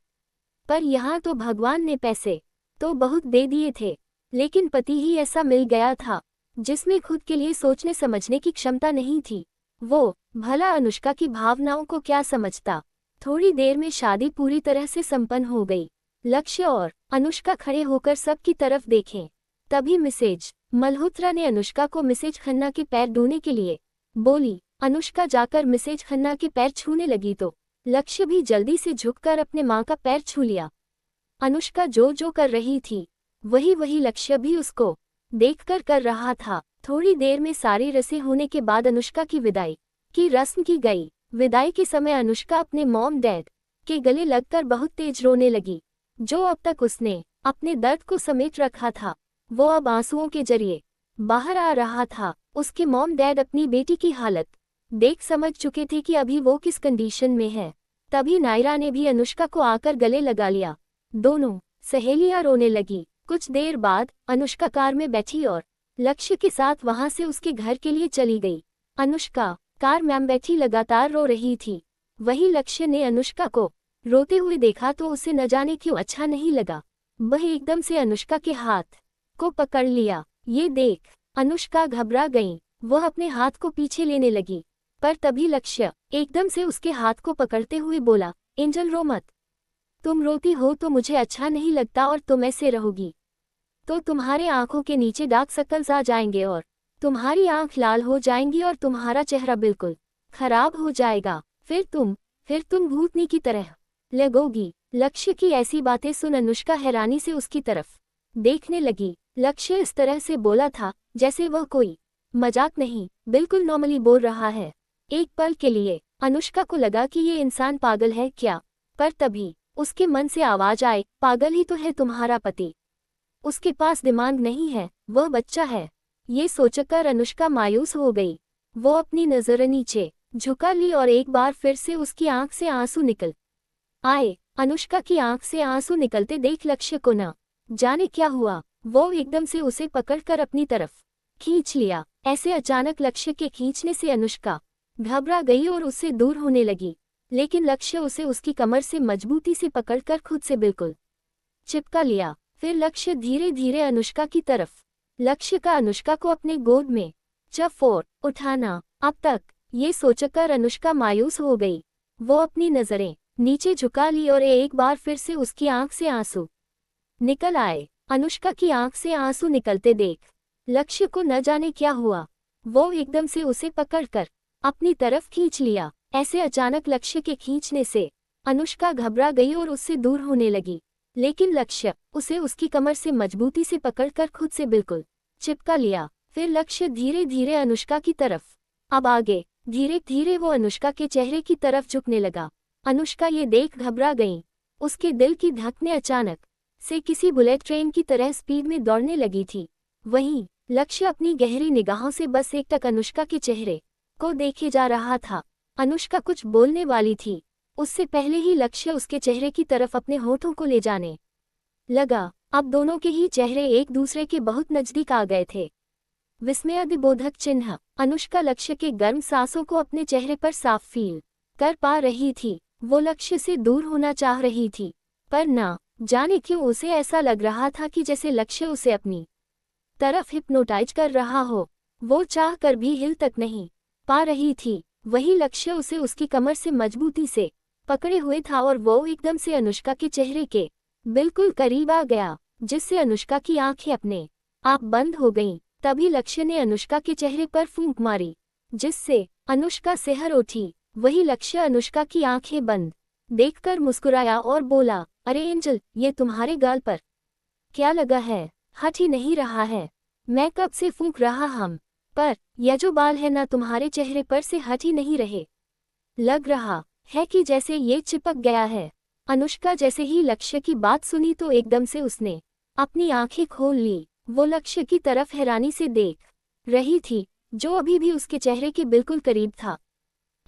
पर यहाँ तो भगवान ने पैसे तो बहुत दे दिए थे, लेकिन पति ही ऐसा मिल गया था जिसमें खुद के लिए सोचने समझने की क्षमता नहीं थी। वो भला अनुष्का की भावनाओं को क्या समझता। थोड़ी देर में शादी पूरी तरह से संपन्न हो गई। लक्ष्य और अनुष्का खड़े होकर सबकी तरफ देखें। तभी मिसेज मल्होत्रा ने अनुष्का को मिसेज खन्ना के पैर धोने के लिए बोली। अनुष्का जाकर मिसेज खन्ना के पैर छूने लगी तो लक्ष्य भी जल्दी से झुककर अपने मां का पैर छू लिया। अनुष्का जो जो कर रही थी वही वही लक्ष्य भी उसको देखकर कर रहा था। थोड़ी देर में सारी रस्में होने के बाद अनुष्का की विदाई की रस्म की गई। विदाई के समय अनुष्का अपने मॉम डैड के गले लगकर बहुत तेज रोने लगी। जो अब तक उसने अपने दर्द को समेट रखा था, वो अब आंसुओं के जरिए बाहर आ रहा था। उसके मॉम डैड अपनी बेटी की हालत देख समझ चुके थे कि अभी वो किस कंडीशन में है। तभी नायरा ने भी अनुष्का को आकर गले लगा लिया। दोनों सहेलियां रोने लगी। कुछ देर बाद अनुष्का कार में बैठी और लक्ष्य के साथ वहां से उसके घर के लिए चली गई। अनुष्का कार में बैठी लगातार रो रही थी। वही लक्ष्य ने अनुष्का को रोते हुए देखा तो उसे न जाने क्यों अच्छा नहीं लगा। वह एकदम से अनुष्का के हाथ को पकड़ लिया। ये देख अनुष्का घबरा गई। वह अपने हाथ को पीछे लेने लगी, पर तभी लक्ष्य एकदम से उसके हाथ को पकड़ते हुए बोला, एंजल रो मत। तुम रोती हो तो मुझे अच्छा नहीं लगता और तुम ऐसे रहोगी तो तुम्हारे आंखों के नीचे डार्क सर्कल्स आ जाएंगे और तुम्हारी आंख लाल हो जाएंगी और तुम्हारा चेहरा बिल्कुल खराब हो जाएगा। फिर तुम भूतनी की तरह लगोगी। लक्ष्य की ऐसी बातें सुन अनुष्का हैरानी से उसकी तरफ देखने लगी। लक्ष्य इस तरह से बोला था जैसे वह कोई मजाक नहीं, बिल्कुल नॉर्मली बोल रहा है। एक पल के लिए अनुष्का को लगा कि ये इंसान पागल है क्या, पर तभी उसके मन से आवाज आए, पागल ही तो है तुम्हारा पति, उसके पास दिमाग नहीं है, वह बच्चा है। ये सोचकर अनुष्का मायूस हो गई। वो अपनी नजर नीचे झुका ली और एक बार फिर से उसकी आंख से आंसू निकल आए। अनुष्का की आंख से आंसू निकलते देख लक्ष्य को न जाने क्या हुआ, वो एकदम से उसे पकड़कर अपनी तरफ खींच लिया। ऐसे अचानक लक्ष्य के खींचने से अनुष्का घबरा गई और उससे दूर होने लगी, लेकिन लक्ष्य उसे उसकी कमर से मजबूती से पकड़कर खुद से बिल्कुल चिपका लिया। फिर लक्ष्य धीरे धीरे अनुष्का की तरफ लक्ष्य का अनुष्का को अपने गोद में चफोर उठाना। अब तक ये सोचकर अनुष्का मायूस हो गई। वो अपनी नजरें नीचे झुका ली और एक बार फिर से उसकी आंख से आंसू निकल आए। अनुष्का की आंख से आंसू निकलते देख लक्ष्य को न जाने क्या हुआ। वो एकदम से उसे पकड़कर अपनी तरफ खींच लिया। ऐसे अचानक लक्ष्य के खींचने से अनुष्का घबरा गई और उससे दूर होने लगी, लेकिन लक्ष्य उसे उसकी कमर से मजबूती से पकड़कर खुद से बिल्कुल चिपका लिया। फिर लक्ष्य धीरे धीरे अनुष्का की तरफ अब आगे धीरे धीरे वो अनुष्का के चेहरे की तरफ झुकने लगा। अनुष्का ये देख घबरा गई। उसके दिल की धड़कनें अचानक से किसी बुलेट ट्रेन की तरह स्पीड में दौड़ने लगी थी। वहीं लक्ष्य अपनी गहरी निगाहों से बस एकटक अनुष्का के चेहरे को देखे जा रहा था। अनुष्का कुछ बोलने वाली थी, उससे पहले ही लक्ष्य उसके चेहरे की तरफ अपने होठों को ले जाने लगा। अब दोनों के ही चेहरे एक दूसरे के बहुत नजदीक आ गए थे। विस्मयादिबोधक चिन्ह। अनुष्का लक्ष्य के गर्म सांसों को अपने चेहरे पर साफ फील कर पा रही थी। वो लक्ष्य से दूर होना चाह रही थी, पर ना जाने क्यों उसे ऐसा लग रहा था कि जैसे लक्ष्य उसे अपनी तरफ हिप्नोटाइज कर रहा हो। वो चाह कर भी हिल तक नहीं पा रही थी। वही लक्ष्य उसे उसकी कमर से मजबूती से पकड़े हुए था और वो एकदम से अनुष्का के चेहरे के बिल्कुल करीब आ गया, जिससे अनुष्का की आंखें अपने आप बंद हो गईं। तभी लक्ष्य ने अनुष्का के चेहरे पर फूंक मारी, जिससे अनुष्का सिहर उठी। वही लक्ष्य अनुष्का की आंखें बंद देखकर मुस्कुराया और बोला, अरे एंजल, ये तुम्हारे गाल पर क्या लगा है? हट ही नहीं रहा है। मैं कब से फूंक रहा हम, पर यह जो बाल है ना तुम्हारे चेहरे पर से हट ही नहीं रहे। लग रहा है कि जैसे ये चिपक गया है। अनुष्का जैसे ही लक्ष्य की बात सुनी तो एकदम से उसने अपनी आंखें खोल ली। वो लक्ष्य की तरफ हैरानी से देख रही थी, जो अभी भी उसके चेहरे के बिल्कुल करीब था।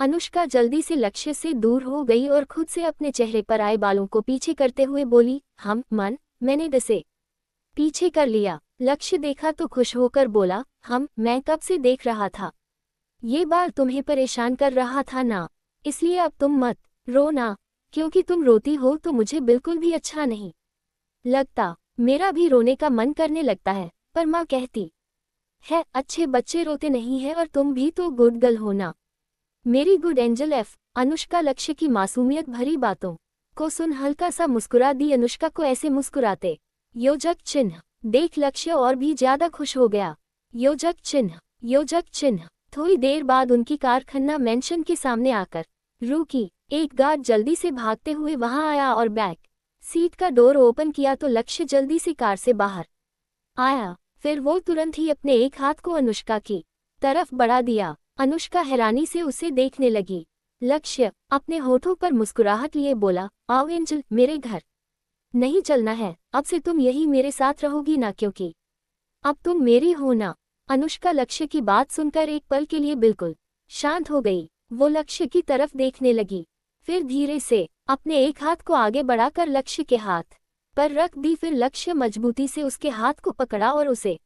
अनुष्का जल्दी से लक्ष्य से दूर हो गई और खुद से अपने चेहरे पर आए बालों को पीछे करते हुए बोली, मैंने इसे पीछे कर लिया। लक्ष्य देखा तो खुश होकर बोला, मैं कब से देख रहा था। ये बाल तुम्हें परेशान कर रहा था ना, इसलिए अब तुम मत रो ना, क्योंकि तुम रोती हो तो मुझे बिल्कुल भी अच्छा नहीं लगता। मेरा भी रोने का मन करने लगता है, पर माँ कहती है अच्छे बच्चे रोते नहीं हैं और तुम भी तो गुड गर्ल हो ना, मेरी गुड एंजल एफ। अनुष्का लक्ष्य की मासूमियत भरी बातों को सुन हल्का सा मुस्कुरा दी। अनुष्का को ऐसे मुस्कुराते योजक चिन्ह देख लक्ष्य और भी ज्यादा खुश हो गया। योजक चिन्ह, योजक चिन्ह। थोड़ी देर बाद उनकी कार खन्ना मैंशन के सामने आकर रुकी। एक गार्ड जल्दी से भागते हुए वहां आया और बैक सीट का डोर ओपन किया तो लक्ष्य जल्दी से कार से बाहर आया। फिर वो तुरंत ही अपने एक हाथ को अनुष्का की तरफ बढ़ा दिया। अनुष्का हैरानी से उसे देखने लगी। लक्ष्य अपने होठों पर मुस्कुराहट लिए बोला, आओ एंजल, मेरे घर नहीं चलना है, अब से तुम यही मेरे साथ रहोगी ना, क्योंकि अब तुम मेरी हो ना। अनुष्का लक्ष्य की बात सुनकर एक पल के लिए बिल्कुल शांत हो गई। वो लक्ष्य की तरफ देखने लगी, फिर धीरे से अपने एक हाथ को आगे बढ़ाकर लक्ष्य के हाथ पर रख दी। फिर लक्ष्य मजबूती से उसके हाथ को पकड़ा और उसे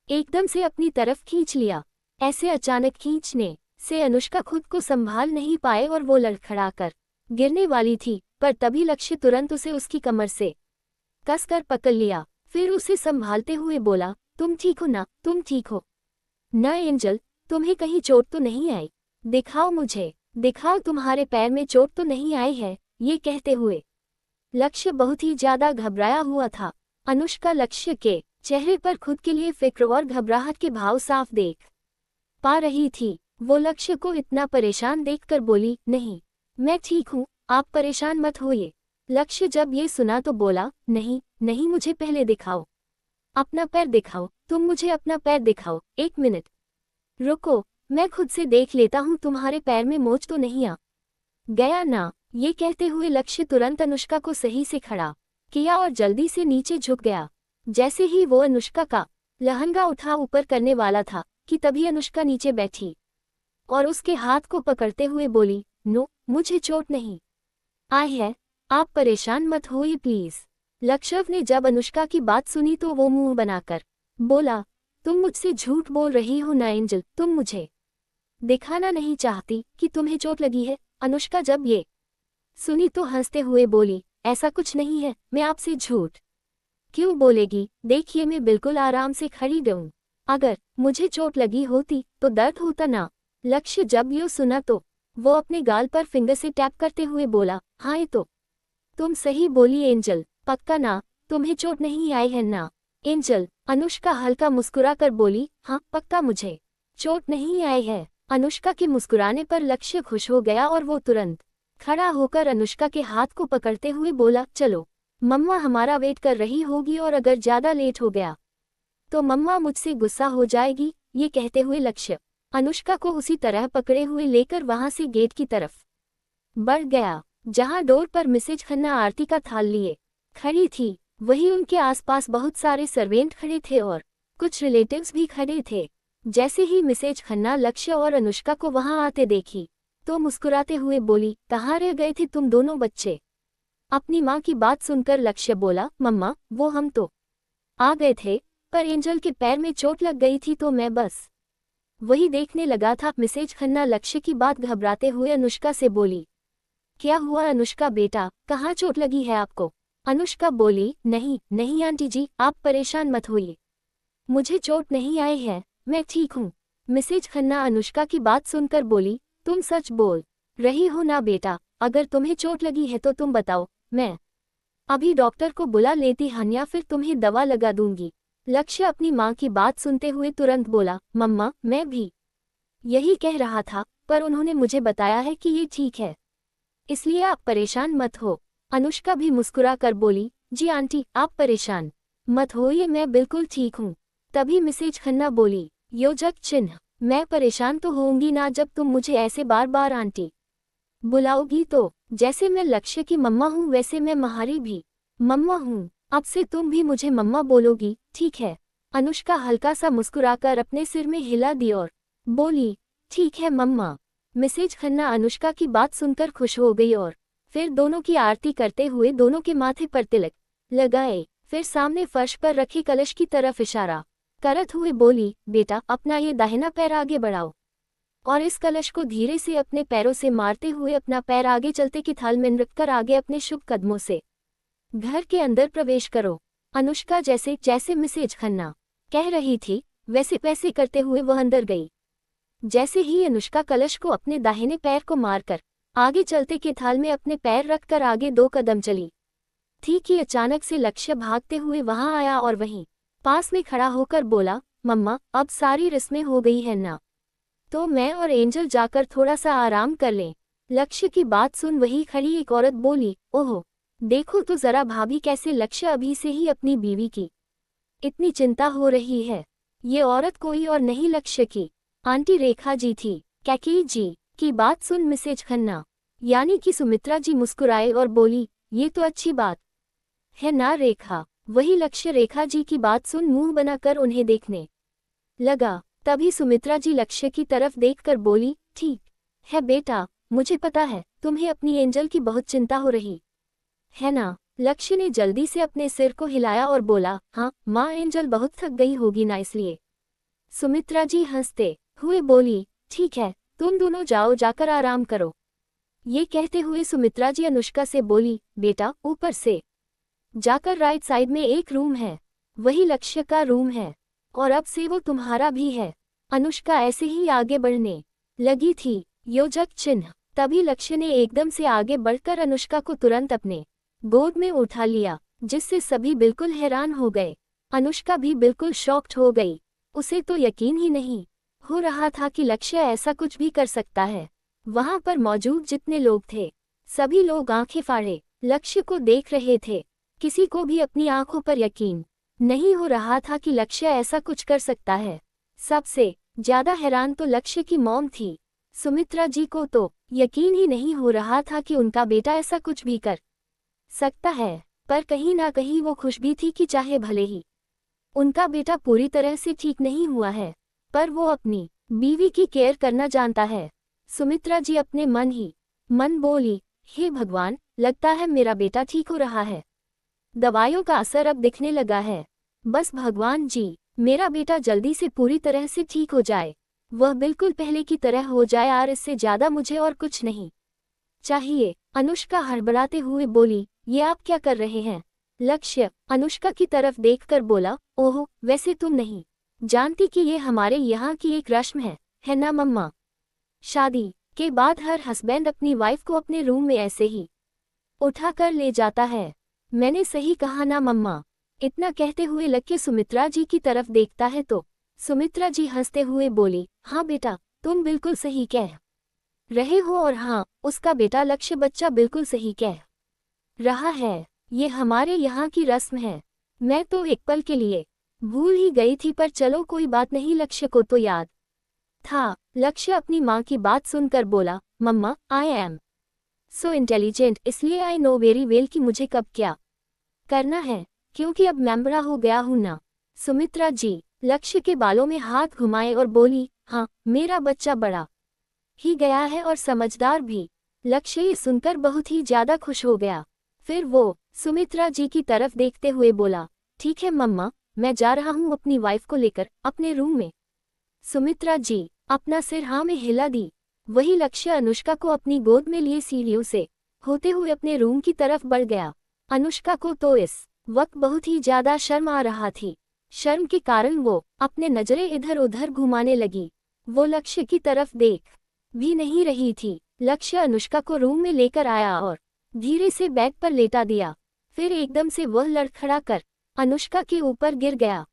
एकदम से अपनी तरफ खींच लिया। ऐसे अचानक खींचने से अनुष्का खुद को संभाल नहीं पाए और वो लड़खड़ाकर गिरने वाली थी, पर तभी लक्ष्य तुरंत उसे उसकी कमर से कसकर पकड़ लिया। फिर उसे संभालते हुए बोला, तुम ठीक हो ना, तुम ठीक हो ना एंजल, तुम्हें कहीं चोट तो नहीं आई? दिखाओ मुझे, दिखाओ, तुम्हारे पैर में चोट तो नहीं आई है? ये कहते हुए लक्ष्य बहुत ही ज्यादा घबराया हुआ था। अनुष्का लक्ष्य के चेहरे पर खुद के लिए फिक्र और घबराहट के भाव साफ देख पा रही थी। वो लक्ष्य को इतना परेशान देखकर बोली, नहीं, मैं ठीक हूँ, आप परेशान मत होइए। लक्ष्य जब ये सुना तो बोला, नहीं नहीं, मुझे पहले दिखाओ, अपना पैर दिखाओ, तुम मुझे अपना पैर दिखाओ। एक मिनट रुको, मैं खुद से देख लेता हूँ, तुम्हारे पैर में मोच तो नहीं आ गया ना। ये कहते हुए लक्ष्य तुरंत अनुष्का को सही से खड़ा किया और जल्दी से नीचे झुक गया। जैसे ही वो अनुष्का का लहंगा उठा ऊपर करने वाला था कि तभी अनुष्का नीचे बैठी और उसके हाथ को पकड़ते हुए बोली, नो, मुझे चोट नहीं आई है, आप परेशान मत होइए प्लीज। लक्ष्य ने जब अनुष्का की बात सुनी तो वो मुंह बनाकर बोला, तुम मुझसे झूठ बोल रही हो ना एंजल, तुम मुझे दिखाना नहीं चाहती कि तुम्हें चोट लगी है। अनुष्का जब ये सुनी तो हंसते हुए बोली, ऐसा कुछ नहीं है, मैं आपसे झूठ क्यों बोलेगी? देखिए, मैं बिल्कुल आराम से खड़ी हूँ, अगर मुझे चोट लगी होती तो दर्द होता ना। लक्ष्य जब ये सुना तो वो अपने गाल पर फिंगर से टैप करते हुए बोला, हाँ, ये तो तुम सही बोली एंजल, पक्का ना, तुम्हें चोट नहीं आई है ना एंजल? अनुष्का हल्का मुस्कुरा कर बोली, हाँ पक्का, मुझे चोट नहीं आई है। अनुष्का के मुस्कुराने पर लक्ष्य खुश हो गया और वो तुरंत खड़ा होकर अनुष्का के हाथ को पकड़ते हुए बोला, चलो, मम्मा हमारा वेट कर रही होगी और अगर ज्यादा लेट हो गया तो मम्मा मुझसे गुस्सा हो जाएगी। ये कहते हुए लक्ष्य अनुष्का को उसी तरह पकड़े हुए लेकर वहां से गेट की तरफ बढ़ गया, जहां डोर पर मिसेज खन्ना आरती का थाल लिए खड़ी थी। वहीं उनके आसपास बहुत सारे सर्वेंट खड़े थे और कुछ रिलेटिव्स भी खड़े थे। जैसे ही मिसेज खन्ना लक्ष्य और अनुष्का को वहां आते देखी तो मुस्कुराते हुए बोली, कहाँ रह गए थे तुम दोनों बच्चे? अपनी माँ की बात सुनकर लक्ष्य बोला, मम्मा वो हम तो आ गए थे, पर एंजल के पैर में चोट लग गई थी तो मैं बस वही देखने लगा था। मिसेज खन्ना लक्ष्य की बात घबराते हुए अनुष्का से बोली, क्या हुआ अनुष्का बेटा, कहाँ चोट लगी है आपको? अनुष्का बोली, नहीं नहीं आंटी जी, आप परेशान मत होइए, मुझे चोट नहीं आई है, मैं ठीक हूँ। मिसेज खन्ना अनुष्का की बात सुनकर बोली, तुम सच बोल रही हो ना बेटा? अगर तुम्हें चोट लगी है तो तुम बताओ, मैं अभी डॉक्टर को बुला लेती हूँ या फिर तुम्हें दवा लगा दूंगी। लक्ष्य अपनी माँ की बात सुनते हुए तुरंत बोला, मम्मा मैं भी यही कह रहा था, पर उन्होंने मुझे बताया है कि ये ठीक है, इसलिए आप परेशान मत हो। अनुष्का भी मुस्कुरा कर बोली, जी आंटी आप परेशान मत होइए, मैं बिल्कुल ठीक हूँ। तभी मिसेज खन्ना बोली, योजक चिन्ह, मैं परेशान तो होंगी ना जब तुम मुझे ऐसे बार बार आंटी बुलाओगी तो। जैसे मैं लक्ष्य की मम्मा हूँ वैसे मैं महारी भी मम्मा हूँ, अब से तुम भी मुझे मम्मा बोलोगी, ठीक है? अनुष्का हल्का सा मुस्कुराकर अपने सिर में हिला दी और बोली, ठीक है मम्मा। मिसेज खन्ना अनुष्का की बात सुनकर खुश हो गई और फिर दोनों की आरती करते हुए दोनों के माथे पर तिलक लगाए। फिर सामने फर्श पर रखे कलश की तरफ इशारा करत हुए बोली, बेटा अपना ये दाहिना पैर आगे बढ़ाओ और इस कलश को धीरे से अपने पैरों से मारते हुए अपना पैर आगे चलते की थाल में रखकर आगे अपने शुभ कदमों से घर के अंदर प्रवेश करो। अनुष्का जैसे जैसे मिसेज खन्ना कह रही थी वैसे वैसे करते हुए वह अंदर गई। जैसे ही अनुष्का कलश को अपने दाहिने पैर को मारकर आगे चलते के थाल में अपने पैर रखकर आगे 2 कदम चली थी कि अचानक से लक्ष्य भागते हुए वहां आया और वहीं पास में खड़ा होकर बोला, मम्मा अब सारी रस्में हो गई है ना, तो मैं और एंजल जाकर थोड़ा सा आराम कर लें। लक्ष्य की बात सुन वही खड़ी एक औरत बोली, ओहो देखो तो जरा भाभी कैसे लक्ष्य अभी से ही अपनी बीवी की इतनी चिंता हो रही है। ये औरत कोई और नहीं लक्ष्य की आंटी रेखा जी थी। कैकी जी की बात सुन मिसेज खन्ना यानी कि सुमित्रा जी मुस्कुराए और बोली, ये तो अच्छी बात है ना रेखा। वही लक्ष्य रेखा जी की बात सुन मुंह बनाकर उन्हें देखने लगा। तभी सुमित्रा जी लक्ष्य की तरफ देखकर बोली, ठीक है बेटा, मुझे पता है तुम्हें अपनी एंजल की बहुत चिंता हो रही है ना। लक्ष्य ने जल्दी से अपने सिर को हिलाया और बोला, हाँ माँ एंजल बहुत थक गई होगी ना इसलिए। सुमित्रा जी हंसते हुए बोली, ठीक है तुम दोनों जाओ जाकर आराम करो। ये कहते हुए सुमित्रा जी अनुष्का से बोली, बेटा ऊपर से जाकर राइट साइड में एक रूम है, वही लक्ष्य का रूम है और अब से वो तुम्हारा भी है। अनुष्का ऐसे ही आगे बढ़ने लगी थी। योजक चिन्ह। तभी लक्ष्य ने एकदम से आगे बढ़कर अनुष्का को तुरंत अपने गोद में उठा लिया, जिससे सभी बिल्कुल हैरान हो गए। अनुष्का भी बिल्कुल शॉक्ड हो गई, उसे तो यकीन ही नहीं हो रहा था कि लक्ष्य ऐसा कुछ भी कर सकता है। वहां पर मौजूद जितने लोग थे सभी लोग आंखें फाड़े लक्ष्य को देख रहे थे। किसी को भी अपनी आंखों पर यकीन नहीं हो रहा था कि लक्ष्य ऐसा कुछ कर सकता है। सबसे ज्यादा हैरान तो लक्ष्य की मॉम थी। सुमित्रा जी को तो यकीन ही नहीं हो रहा था कि उनका बेटा ऐसा कुछ भी कर सकता है, पर कहीं ना कहीं वो खुश भी थी कि चाहे भले ही उनका बेटा पूरी तरह से ठीक नहीं हुआ है, पर वो अपनी बीवी की केयर करना जानता है। सुमित्रा जी अपने मन ही मन बोली, हे भगवान, लगता है मेरा बेटा ठीक हो रहा है, दवाइयों का असर अब दिखने लगा है। बस भगवान जी मेरा बेटा जल्दी से पूरी तरह से ठीक हो जाए, वह बिल्कुल पहले की तरह हो जाए और इससे ज्यादा मुझे और कुछ नहीं चाहिए। अनुष्का हड़बड़ाते हुए बोली, ये आप क्या कर रहे हैं? लक्ष्य अनुष्का की तरफ देखकर बोला, ओह वैसे तुम नहीं जानती कि ये हमारे यहाँ की एक रस्म है ना मम्मा? शादी के बाद हर हस्बैंड अपनी वाइफ को अपने रूम में ऐसे ही उठा कर ले जाता है। मैंने सही कहा ना मम्मा? इतना कहते हुए लक्ष्य सुमित्रा जी की तरफ देखता है तो सुमित्रा जी हंसते हुए बोली, हाँ बेटा तुम बिल्कुल सही कह रहे हो और हाँ उसका बेटा लक्ष्य बच्चा बिल्कुल सही कह रहा है। ये हमारे यहाँ की रस्म है। मैं तो एक पल के लिए भूल ही गई थी, पर चलो कोई बात नहीं, लक्ष्य को तो याद था। लक्ष्य अपनी माँ की बात सुनकर बोला, मम्मा आई एम सो इंटेलिजेंट, इसलिए आई नो वेरी वेल कि मुझे कब क्या करना है, क्योंकि अब मैं बड़ा हो गया हूँ ना। सुमित्रा जी लक्ष्य के बालों में हाथ घुमाए और बोली, हाँ मेरा बच्चा बड़ा ही गया है और समझदार भी। लक्ष्य ये सुनकर बहुत ही ज्यादा खुश हो गया। फिर वो सुमित्रा जी की तरफ देखते हुए बोला, ठीक है मम्मा, मैं जा रहा हूँ अपनी वाइफ को लेकर अपने रूम में। सुमित्रा जी अपना सिर हाँ में हिला दी। वही लक्ष्य अनुष्का को अपनी गोद में लिए सीढ़ियों से होते हुए अपने रूम की तरफ बढ़ गया। अनुष्का को तो इस वक्त बहुत ही ज्यादा शर्म आ रहा थी। शर्म के कारण वो अपने नजरें इधर उधर घुमाने लगी। वो लक्ष्य की तरफ देख भी नहीं रही थी। लक्ष्य अनुष्का को रूम में लेकर आया और धीरे से बेड पर लेटा दिया। फिर एकदम से वह लड़खड़ा कर अनुष्का के ऊपर गिर गया।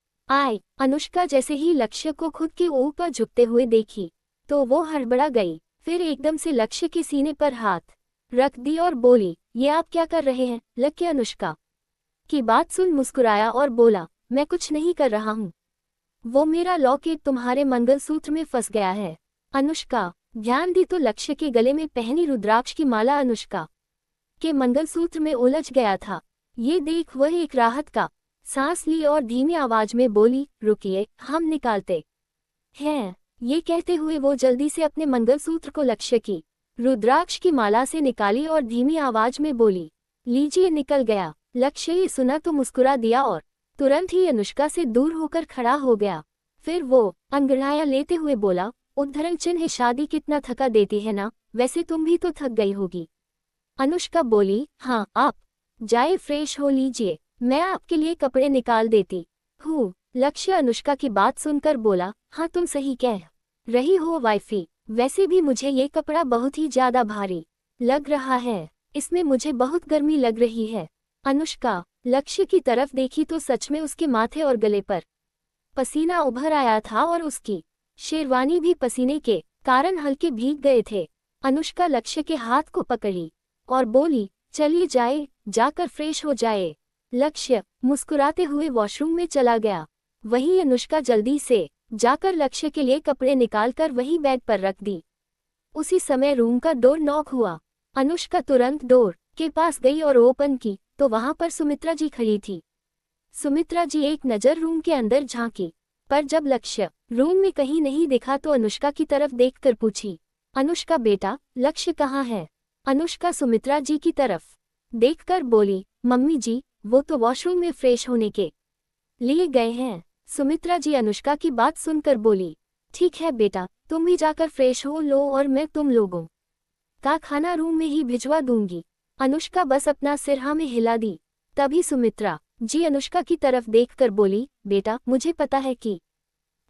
अनुष्का जैसे ही लक्ष्य को खुद के ऊपर झुकते हुए देखी तो वो हड़बड़ा गई। फिर एकदम से लक्ष्य के सीने पर हाथ रख दी और बोली, ये आप क्या कर रहे हैं? लक्ष्य अनुष्का की बात सुन मुस्कुराया और बोला, मैं कुछ नहीं कर रहा हूँ, वो मेरा लॉकेट तुम्हारे मंगलसूत्र में फंस गया है। अनुष्का ध्यान दी तो लक्ष्य के गले में पहनी रुद्राक्ष की माला अनुष्का के मंगलसूत्र में उलझ गया था। ये देख वह एक राहत का सांस ली और धीमी आवाज में बोली, रुकिए, हम निकालते हैं। ये कहते हुए वो जल्दी से अपने मंगलसूत्र को लक्ष्य की रुद्राक्ष की माला से निकाली और धीमी आवाज में बोली, लीजिए, निकल गया। लक्ष्य ये सुना तो मुस्कुरा दिया और तुरंत ही अनुष्का से दूर होकर खड़ा हो गया। फिर वो अंगड़ाइयां लेते हुए बोला, उद्धरण चिन्ह शादी कितना थका देती है ना, वैसे तुम भी तो थक गई होगी। अनुष्का बोली, हाँ आप जाए फ्रेश हो लीजिए, मैं आपके लिए कपड़े निकाल देती हूँ। लक्ष्य अनुष्का की बात सुनकर बोला, हाँ तुम सही कह रही हो वाइफी, वैसे भी मुझे ये कपड़ा बहुत ही ज्यादा भारी लग रहा है, इसमें मुझे बहुत गर्मी लग रही है। अनुष्का लक्ष्य की तरफ देखी तो सच में उसके माथे और गले पर पसीना उभर आया था और उसकी शेरवानी भी पसीने के कारण हल्के भीग गए थे। अनुष्का लक्ष्य के हाथ को पकड़ी और बोली, चलिए जाए, जाकर फ्रेश हो जाए। लक्ष्य मुस्कुराते हुए वॉशरूम में चला गया। वहीं अनुष्का जल्दी से जाकर लक्ष्य के लिए कपड़े निकालकर वही बेड पर रख दी। उसी समय रूम का डोर नॉक हुआ। अनुष्का तुरंत डोर के पास गई और ओपन की तो वहां पर सुमित्रा जी खड़ी थी। सुमित्रा जी एक नज़र रूम के अंदर झांकी, पर जब लक्ष्य रूम में कहीं नहीं दिखा तो अनुष्का की तरफ देखकर पूछी, अनुष्का बेटा, लक्ष्य कहाँ है? अनुष्का सुमित्रा जी की तरफ देखकर बोली, मम्मी जी, वो तो वॉशरूम में फ्रेश होने के लिए गए हैं। सुमित्रा जी अनुष्का की बात सुनकर बोली, ठीक है बेटा, तुम भी जाकर फ्रेश हो लो और मैं तुम लोगों का खाना रूम में ही भिजवा दूंगी। अनुष्का बस अपना सिर हाँ में हिला दी। तभी सुमित्रा जी अनुष्का की तरफ देखकर बोली, बेटा, मुझे पता है कि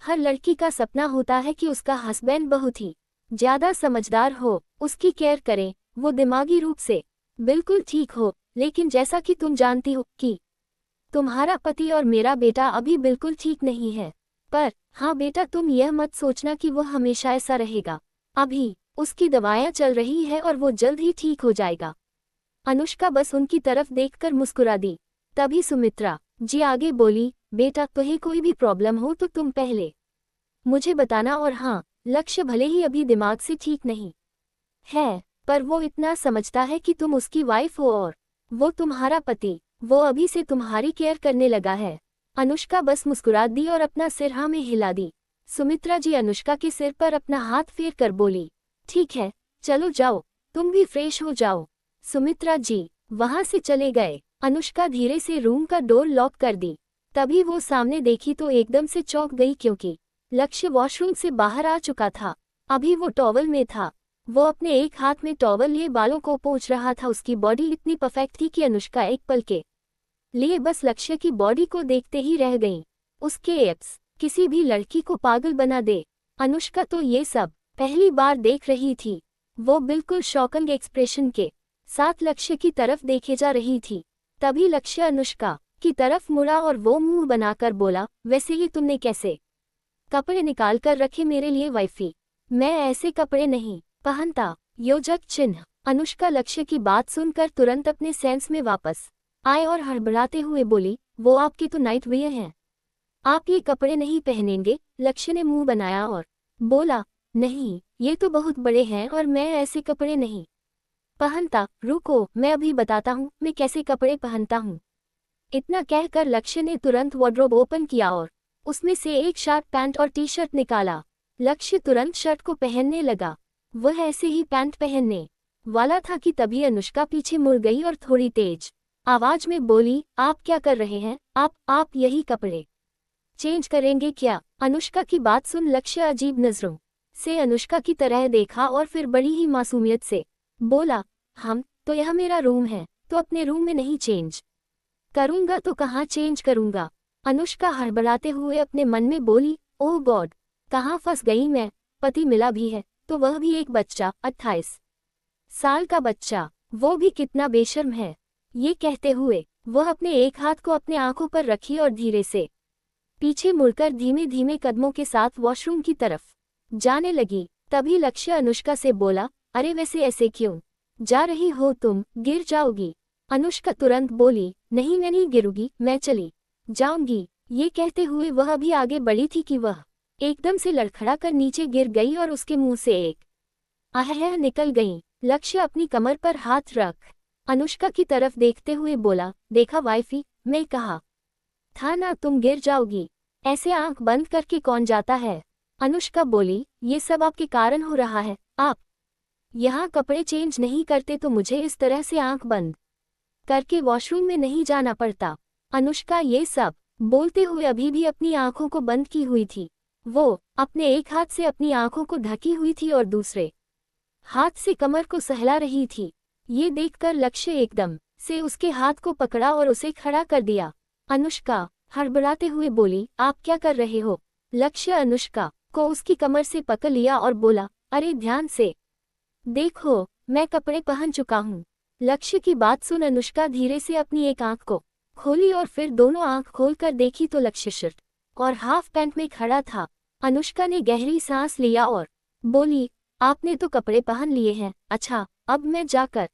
हर लड़की का सपना होता है कि उसका हस्बैंड बहुत ही ज्यादा समझदार हो, उसकी केयर करे, वो दिमागी रूप से बिल्कुल ठीक हो, लेकिन जैसा कि तुम जानती हो कि तुम्हारा पति और मेरा बेटा अभी बिल्कुल ठीक नहीं है। पर हाँ बेटा, तुम यह मत सोचना कि वो हमेशा ऐसा रहेगा, अभी उसकी दवाएं चल रही है और वो जल्द ही ठीक हो जाएगा। अनुष्का बस उनकी तरफ देखकर मुस्कुरा दी। तभी सुमित्रा जी आगे बोली, बेटा, तुम्हें कोई भी प्रॉब्लम हो तो तुम पहले मुझे बताना, और हाँ, लक्ष्य भले ही अभी दिमाग से ठीक नहीं है, पर वो इतना समझता है कि तुम उसकी वाइफ हो और वो तुम्हारा पति, वो अभी से तुम्हारी केयर करने लगा है। अनुष्का बस मुस्कुरा दी और अपना सिर हाँ में हिला दी। सुमित्रा जी अनुष्का के सिर पर अपना हाथ फेर कर बोली, ठीक है, चलो जाओ, तुम भी फ्रेश हो जाओ। सुमित्रा जी वहां से चले गए। अनुष्का धीरे से रूम का डोर लॉक कर दी। तभी वो सामने देखी तो एकदम से चौंक गई, क्योंकि लक्ष्य वॉशरूम से बाहर आ चुका था। अभी वो टॉवल में था। वो अपने एक हाथ में टॉवल लिए बालों को पोंछ रहा था। उसकी बॉडी इतनी परफेक्ट थी कि अनुष्का एक पल के लिए बस लक्ष्य की बॉडी को देखते ही रह गई। उसके एब्स किसी भी लड़की को पागल बना दे। अनुष्का तो ये सब पहली बार देख रही थी। वो बिल्कुल शॉकिंग एक्सप्रेशन के साथ लक्ष्य की तरफ देखे जा रही थी। तभी लक्ष्य अनुष्का की तरफ मुड़ा और वो मुंह बनाकर बोला, वैसे ही तुमने कैसे कपड़े निकाल कर रखे मेरे लिए वाइफी? मैं ऐसे कपड़े नहीं पहनता। योजक चिन्ह। अनुष्का लक्ष्य की बात सुनकर तुरंत अपने सेंस में वापस आए और हड़बड़ाते हुए बोली, वो आपके तो नाइट वियर हैं, आप ये कपड़े नहीं पहनेंगे। लक्ष्य ने मुंह बनाया और बोला, नहीं, ये तो बहुत बड़े हैं और मैं ऐसे कपड़े नहीं पहनता। रुको, मैं अभी बताता हूँ मैं कैसे कपड़े पहनता हूँ। इतना कहकर लक्ष्य ने तुरंत वार्डरोब ओपन किया और उसमें से एक शर्ट पैंट और टी शर्ट निकाला। लक्ष्य तुरंत शर्ट को पहनने लगा। वह ऐसे ही पैंट पहनने वाला था कि तभी अनुष्का पीछे मुड़ गई और थोड़ी तेज आवाज में बोली, आप क्या कर रहे हैं? आप यही कपड़े चेंज करेंगे क्या? अनुष्का की बात सुन लक्ष्य अजीब नजरों से अनुष्का की तरह देखा और फिर बड़ी ही मासूमियत से बोला, तो यह मेरा रूम है, तो अपने रूम में नहीं चेंज करूंगा तो कहाँ चेंज करूंगा? अनुष्का हड़बड़ाते हुए अपने मन में बोली, ओह गॉड, कहाँ फंस गई मैं? पति मिला भी है तो वह भी एक बच्चा, 28 साल का बच्चा, वो भी कितना बेशर्म है। ये कहते हुए वह अपने एक हाथ को अपने आंखों पर रखी और धीरे से पीछे मुड़कर धीमे धीमे कदमों के साथ वॉशरूम की तरफ जाने लगी। तभी लक्ष्य अनुष्का से बोला, अरे वैसे ऐसे क्यों जा रही हो तुम? गिर जाओगी। अनुष्का तुरंत बोली, नहीं मैं नहीं गिरूंगी, मैं चली जाऊंगी। ये कहते हुए वह अभी आगे बढ़ी थी कि वह एकदम से लड़खड़ा कर नीचे गिर गई और उसके मुंह से एक आहह निकल गई। लक्ष्य अपनी कमर पर हाथ रख अनुष्का की तरफ देखते हुए बोला, देखा वाइफी, मैं कहा था ना तुम गिर जाओगी। ऐसे आंख बंद करके कौन जाता है? अनुष्का बोली, ये सब आपके कारण हो रहा है। आप यहाँ कपड़े चेंज नहीं करते तो मुझे इस तरह से आंख बंद करके वॉशरूम में नहीं जाना पड़ता। अनुष्का ये सब बोलते हुए अभी भी अपनी आंखों को बंद की हुई थी। वो अपने एक हाथ से अपनी आंखों को ढकी हुई थी और दूसरे हाथ से कमर को सहला रही थी। ये देखकर लक्ष्य एकदम से उसके हाथ को पकड़ा और उसे खड़ा कर दिया। अनुष्का हड़बड़ाते हुए बोली, आप क्या कर रहे हो? लक्ष्य अनुष्का को उसकी कमर से पकड़ लिया और बोला, अरे ध्यान से देखो, मैं कपड़े पहन चुका हूँ। लक्ष्य की बात सुन अनुष्का धीरे से अपनी एक आंख को खोली और फिर दोनों आंख खोलकर देखी तो लक्ष्य शर्ट और हाफ पैंट में खड़ा था। अनुष्का ने गहरी सांस लिया और बोली, आपने तो कपड़े पहन लिए हैं, अच्छा अब मैं जाकर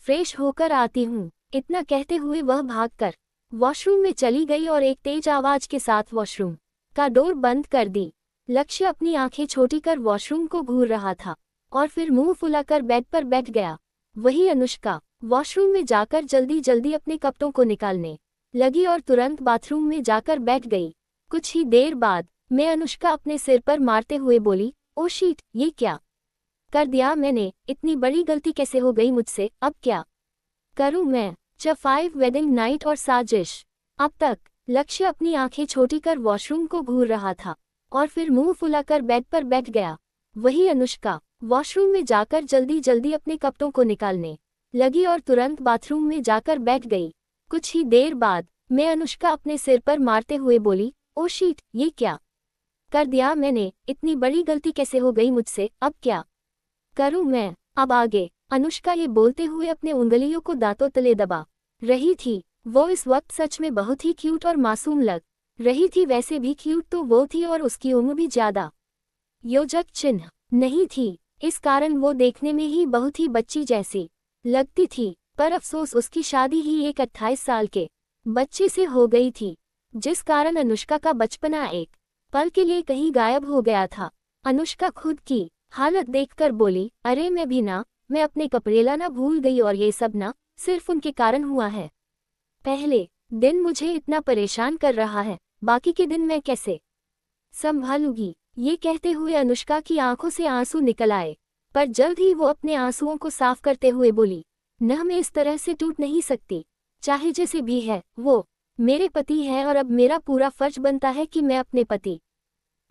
फ्रेश होकर आती हूँ। इतना कहते हुए वह भागकर वॉशरूम में चली गई और एक तेज आवाज के साथ वॉशरूम का डोर बंद कर दी। लक्ष्य अपनी आंखें छोटी कर वॉशरूम को घूर रहा था और फिर मुंह फुलाकर बेड पर बैठ गया। वही अनुष्का वॉशरूम में जाकर जल्दी जल्दी अपने कपड़ों को निकालने लगी और तुरंत बाथरूम में जाकर बैठ गई। कुछ ही देर बाद मैं अनुष्का अपने सिर पर मारते हुए बोली, ओ शीट, ये क्या कर दिया मैंने? इतनी बड़ी गलती कैसे हो गई मुझसे? अब क्या करूं मैं? 5 वेडिंग नाइट और साजिश। अब तक लक्ष्य अपनी आंखें छोटी कर वॉशरूम को घूर रहा था और फिर मुंह फुलाकर बेड पर बैठ गया। वही अनुष्का वॉशरूम में जाकर जल्दी जल्दी अपने कपड़ों को निकालने लगी और तुरंत बाथरूम में जाकर बैठ गई। कुछ ही देर बाद मैं अनुष्का अपने सिर पर मारते हुए बोली, ओ शीट, ये क्या कर दिया मैंने? इतनी बड़ी गलती कैसे हो गई मुझसे? अब क्या करूं मैं? अब आगे? अनुष्का ये बोलते हुए अपने उंगलियों को दांतों तले दबा रही थी। वो इस वक्त सच में बहुत ही क्यूट और मासूम लग रही थी। वैसे भी क्यूट तो वो थी और उसकी उम्र भी ज्यादा योजक चिन्ह नहीं थी, इस कारण वो देखने में ही बहुत ही बच्ची जैसी लगती थी। पर अफसोस उसकी शादी ही एक 28 साल के बच्चे से हो गई थी, जिस कारण अनुष्का का बचपना एक पल के लिए कहीं गायब हो गया था। अनुष्का खुद की हालत देखकर बोली, अरे मैं अपने कपड़े लाना भूल गई और ये सब ना सिर्फ उनके कारण हुआ है। पहले दिन मुझे इतना परेशान कर रहा है, बाकी के दिन मैं कैसे संभालूंगी? ये कहते हुए अनुष्का की आंखों से आंसू निकल आए, पर जल्द ही वो अपने आंसुओं को साफ करते हुए बोली, न, मैं इस तरह से टूट नहीं सकती। चाहे जैसे भी है, वो मेरे पति है और अब मेरा पूरा फर्ज बनता है कि मैं अपने पति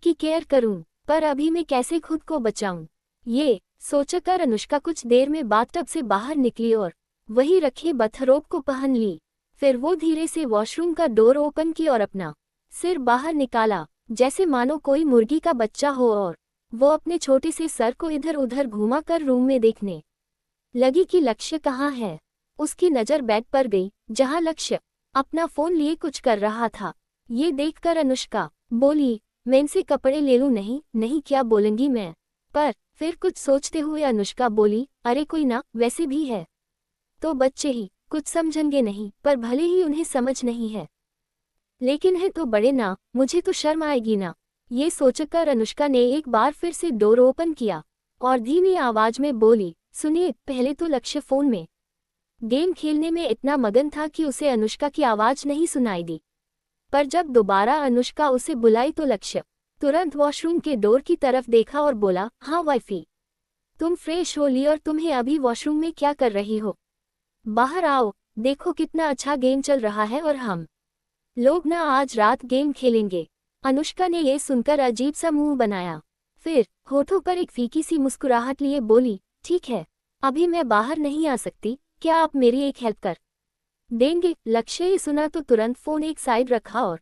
की केयर करूं। पर अभी मैं कैसे खुद को बचाऊं? ये सोचकर अनुष्का कुछ देर में बाथटब से बाहर निकली और वही रखे बाथरोब को पहन ली। फिर वो धीरे से वॉशरूम का डोर ओपन की और अपना सिर बाहर निकाला, जैसे मानो कोई मुर्गी का बच्चा हो, और वो अपने छोटे से सर को इधर उधर घुमा कर रूम में देखने लगी कि लक्ष्य कहाँ है। उसकी नज़र बेड पर गई, जहाँ लक्ष्य अपना फोन लिए कुछ कर रहा था। ये देखकर अनुष्का बोली, मैं इनसे कपड़े ले लूं? नहीं, क्या बोलूंगी मैं? पर फिर कुछ सोचते हुए अनुष्का बोली, अरे कोई ना, वैसे भी है तो बच्चे ही, कुछ समझेंगे नहीं, पर भले ही उन्हें समझ नहीं है, लेकिन है तो बड़े ना, मुझे तो शर्म आएगी ना। ये सोचकर अनुष्का ने एक बार फिर से डोर ओपन किया और धीमी आवाज में बोली, सुनिए, पहले तो लक्ष्य फोन में गेम खेलने में इतना मगन था कि उसे अनुष्का की आवाज नहीं सुनाई दी। पर जब दोबारा अनुष्का उसे बुलाई तो लक्ष्य तुरंत वॉशरूम के डोर की तरफ देखा और बोला, हाँ वाइफी, तुम फ्रेश हो ली और तुम्हें अभी वॉशरूम में क्या कर रही हो? बाहर आओ, देखो कितना अच्छा गेम चल रहा है और हम लोग ना आज रात गेम खेलेंगे। अनुष्का ने ये सुनकर अजीब सा मुंह बनाया, फिर होठों पर एक फीकी सी मुस्कुराहट लिए बोली, ठीक है, अभी मैं बाहर नहीं आ सकती, क्या आप मेरी एक हेल्प कर देंगे? लक्ष्य ये सुना तो तुरंत फोन एक साइड रखा और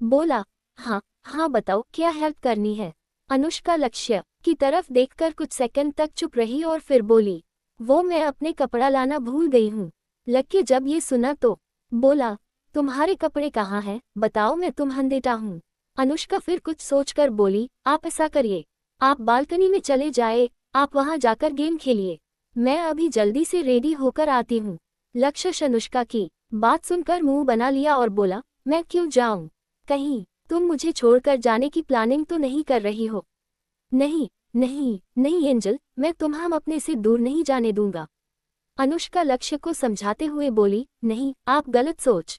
बोला, हाँ हाँ बताओ, क्या हेल्प करनी है? अनुष्का लक्ष्य की तरफ देखकर कुछ सेकंड तक चुप रही और फिर बोली, वो मैं अपने कपड़ा लाना भूल गई हूँ। लक्ष्य जब ये सुना तो बोला, तुम्हारे कपड़े कहाँ हैं? बताओ, मैं तुम्हारा देता हूँ। अनुष्का फिर कुछ सोचकर बोली, आप ऐसा करिए, आप बालकनी में चले जाए, आप वहां जाकर गेम खेलिए, मैं अभी जल्दी से रेडी होकर आती हूँ। लक्ष्य अनुष्का की बात सुनकर मुंह बना लिया और बोला, मैं क्यों जाऊं? कहीं तुम मुझे छोड़कर जाने की प्लानिंग तो नहीं कर रही हो? नहीं नहीं नहीं एंजल, मैं तुम्हें अपने से दूर नहीं जाने दूंगा। अनुष्का लक्ष्य को समझाते हुए बोली, नहीं, आप गलत सोच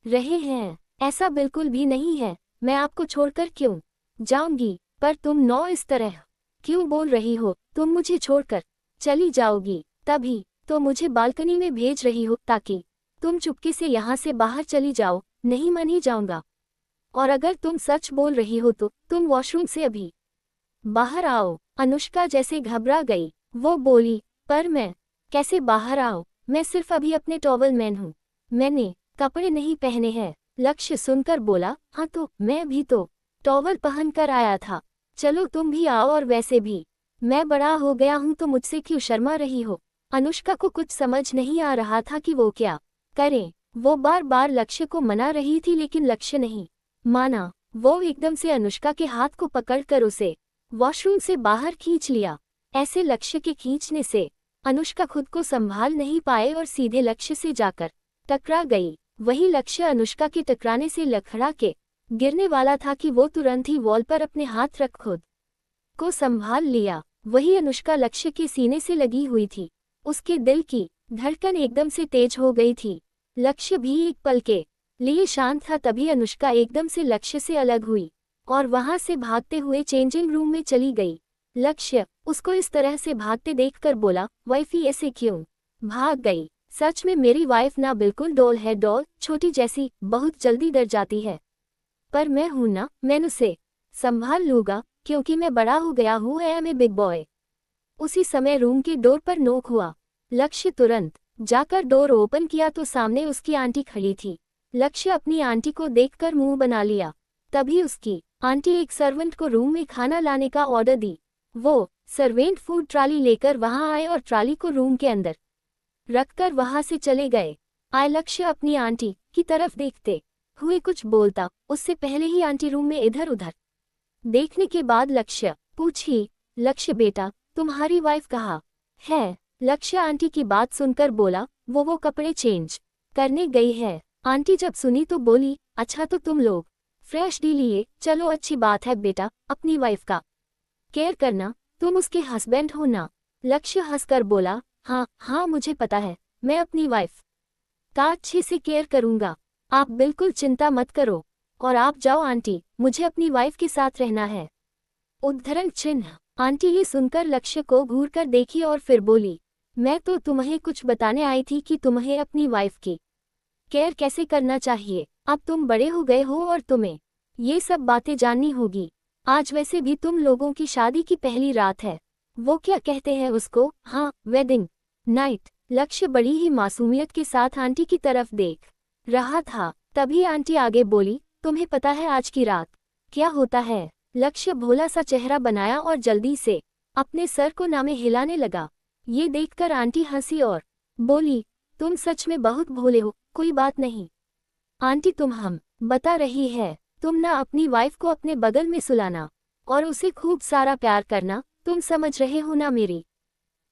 रहे हैं, ऐसा बिल्कुल भी नहीं है, मैं आपको छोड़कर क्यों जाऊंगी? पर तुम नौ इस तरह क्यों बोल रही हो? तुम मुझे छोड़कर चली जाओगी, तभी तो मुझे बालकनी में भेज रही हो ताकि तुम चुपके से यहाँ से बाहर चली जाओ। नहीं, मैं नहीं जाऊंगा, और अगर तुम सच बोल रही हो तो तुम वॉशरूम से अभी बाहर आओ। अनुष्का जैसे घबरा गई, वो बोली, पर मैं कैसे बाहर आऊं? मैं सिर्फ अभी अपने टॉवल मैन हूँ, मैंने कपड़े नहीं पहने हैं। लक्ष्य सुनकर बोला, हाँ तो मैं भी तो टॉवल पहन कर आया था, चलो तुम भी आओ, और वैसे भी मैं बड़ा हो गया हूँ तो मुझसे क्यों शर्मा रही हो? अनुष्का को कुछ समझ नहीं आ रहा था कि वो क्या करें। वो बार बार लक्ष्य को मना रही थी लेकिन लक्ष्य नहीं माना। वो एकदम से अनुष्का के हाथ को पकड़कर उसे वॉशरूम से बाहर खींच लिया। ऐसे लक्ष्य के खींचने से अनुष्का खुद को संभाल नहीं पाए और सीधे लक्ष्य से जाकर टकरा गई। वही लक्ष्य अनुष्का के टकराने से लड़खड़ा के गिरने वाला था कि वो तुरंत ही वॉल पर अपने हाथ रख खुद को संभाल लिया। वही अनुष्का लक्ष्य के सीने से लगी हुई थी, उसके दिल की धड़कन एकदम से तेज हो गई थी। लक्ष्य भी एक पल के लिए शांत था, तभी अनुष्का एकदम से लक्ष्य से अलग हुई और वहां से भागते हुए चेंजिंग रूम में चली गई। लक्ष्य उसको इस तरह से भागते देखकर बोला, वाइफी ऐसे क्यों भाग गई? सच में मेरी वाइफ ना बिल्कुल डॉल है, डॉल छोटी जैसी, बहुत जल्दी डर जाती है, पर मैं हूं ना, मैं उसे संभाल लूंगा क्योंकि मैं बड़ा हो गया हूँ, I am a big boy. उसी समय रूम के डोर पर नॉक हुआ। लक्ष्य तुरंत जाकर डोर ओपन किया तो सामने उसकी आंटी खड़ी थी। लक्ष्य अपनी आंटी को देखकर मुंह बना लिया। तभी उसकी आंटी एक सर्वेंट को रूम में खाना लाने का ऑर्डर दी। वो सर्वेंट फूड ट्रॉली लेकर वहां आए और ट्रॉली को रूम के अंदर रखकर वहां से चले गए। लक्ष्य अपनी आंटी की तरफ देखते हुए कुछ बोलता उससे पहले ही आंटी रूम में इधर उधर देखने के बाद लक्ष्य पूछी, लक्ष्य बेटा, तुम्हारी वाइफ कहाँ है? लक्ष्य आंटी की बात सुनकर बोला, वो कपड़े चेंज करने गई है। आंटी जब सुनी तो बोली, अच्छा तो तुम लोग फ्रेश डी लिए, चलो अच्छी बात है बेटा, अपनी वाइफ का केयर करना, तुम उसके हस्बैंड हो ना? लक्ष्य हंसकर बोला, हाँ हाँ मुझे पता है, मैं अपनी वाइफ का अच्छे से केयर करूंगा, आप बिल्कुल चिंता मत करो, और आप जाओ आंटी, मुझे अपनी वाइफ के साथ रहना है। उद्धरण चिन्ह। आंटी ये सुनकर लक्ष्य को घूर कर देखी और फिर बोली, मैं तो तुम्हें कुछ बताने आई थी कि तुम्हें अपनी वाइफ की केयर कैसे करना चाहिए। अब तुम बड़े हो गए हो और तुम्हें ये सब बातें जाननी होगी। आज वैसे भी तुम लोगों की शादी की पहली रात है, वो क्या कहते हैं उसको, हाँ वेडिंग नाइट। लक्ष्य बड़ी ही मासूमियत के साथ आंटी की तरफ देख रहा था। तभी आंटी आगे बोली, तुम्हें पता है आज की रात क्या होता है? लक्ष्य भोला सा चेहरा बनाया और जल्दी से अपने सर को नामे हिलाने लगा। ये देखकर आंटी हंसी और बोली, तुम सच में बहुत भोले हो, कोई बात नहीं आंटी, तुम हम बता रही है, तुम ना अपनी वाइफ को अपने बगल में सुलाना और उसे खूब सारा प्यार करना, तुम समझ रहे हो ना मेरी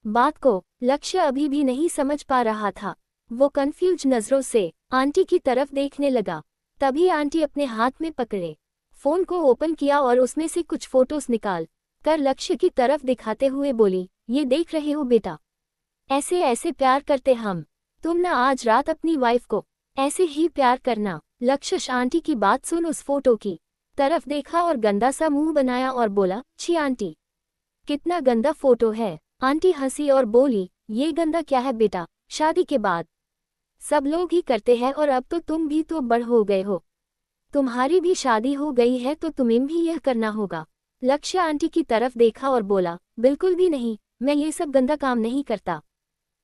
बात को? लक्ष्य अभी भी नहीं समझ पा रहा था, वो कंफ्यूज नजरों से आंटी की तरफ देखने लगा। तभी आंटी अपने हाथ में पकड़े फोन को ओपन किया और उसमें से कुछ फोटोज निकाल कर लक्ष्य की तरफ दिखाते हुए बोली, ये देख रहे हो बेटा, ऐसे ऐसे प्यार करते हम। तुम ना आज रात अपनी वाइफ को ऐसे ही प्यार करना। लक्ष्य आंटी की बात सुन उस फोटो की तरफ देखा और गंदा सा मुंह बनाया और बोला, छी आंटी, कितना गंदा फोटो है। आंटी हंसी और बोली, ये गंदा क्या है बेटा, शादी के बाद सब लोग ही करते हैं और अब तो तुम भी तो बड़ हो गए हो, तुम्हारी भी शादी हो गई है तो तुम्हें भी यह करना होगा। लक्ष्य आंटी की तरफ देखा और बोला, बिल्कुल भी नहीं, मैं ये सब गंदा काम नहीं करता।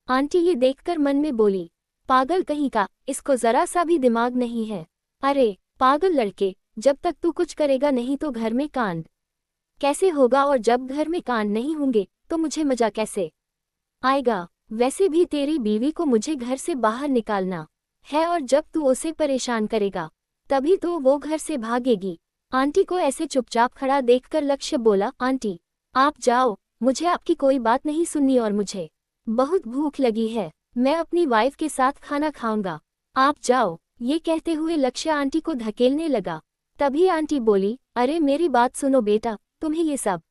आंटी ये देखकर मन में बोली, पागल कहीं का, इसको जरा सा भी दिमाग नहीं है। अरे पागल लड़के, जब तक तू कुछ करेगा नहीं तो घर में कांड कैसे होगा, और जब घर में कांड नहीं होंगे तो मुझे मजा कैसे आएगा। वैसे भी तेरी बीवी को मुझे घर से बाहर निकालना है और जब तू उसे परेशान करेगा तभी तो वो घर से भागेगी। आंटी को ऐसे चुपचाप खड़ा देखकर लक्ष्य बोला, आंटी आप जाओ, मुझे आपकी कोई बात नहीं सुननी और मुझे बहुत भूख लगी है, मैं अपनी वाइफ के साथ खाना खाऊंगा, आप जाओ। ये कहते हुए लक्ष्य आंटी को धकेलने लगा। तभी आंटी बोली, अरे मेरी बात सुनो बेटा, तुम्हें ये सब